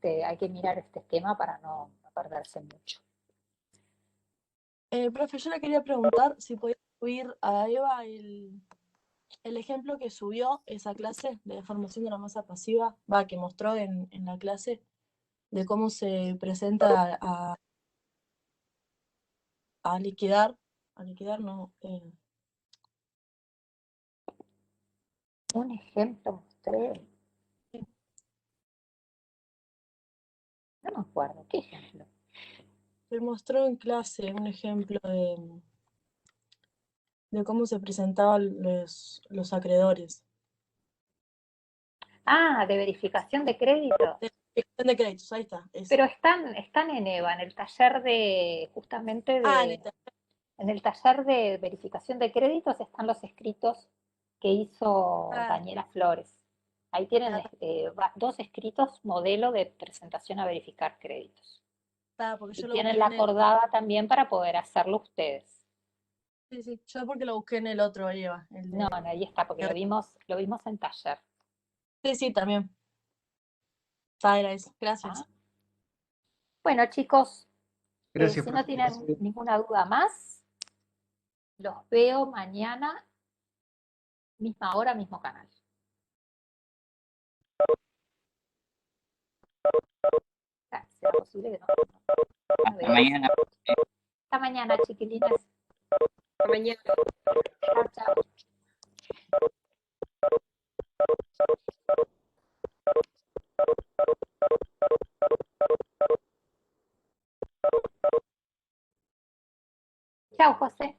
hay que mirar este esquema para no perderse mucho. Profe, yo le quería preguntar si podía subir a Eva el ejemplo que subió esa clase de formación de la masa pasiva, que mostró en la clase, de cómo se presenta a liquidar no, Un ejemplo mostré, no me acuerdo, ¿qué ejemplo? se mostró en clase un ejemplo de cómo se presentaban los acreedores. Ah, de verificación de créditos. De verificación de créditos, ahí está. Eso. Pero están en EVA, en el taller de, justamente Ah, en de, el taller. en el taller de verificación de créditos están los escritos que hizo Ah, Daniela Flores. Ahí tienen ah, dos escritos modelo de presentación a verificar créditos. porque Y yo lo tienen busqué la en el... acordada también para poder hacerlo ustedes. Sí, sí, yo porque lo busqué en el otro, Eva. No, ahí está, porque lo vimos en taller. Sí, sí, también. Era eso. Gracias. ¿Ah? Bueno, chicos, Gracias, si no profe. tienen ninguna duda más, los veo mañana, misma hora, mismo canal. ¿Será posible que no Hasta veo? mañana. Hasta mañana, chiquilines. Hasta mañana. Chao, chao. Chao, José.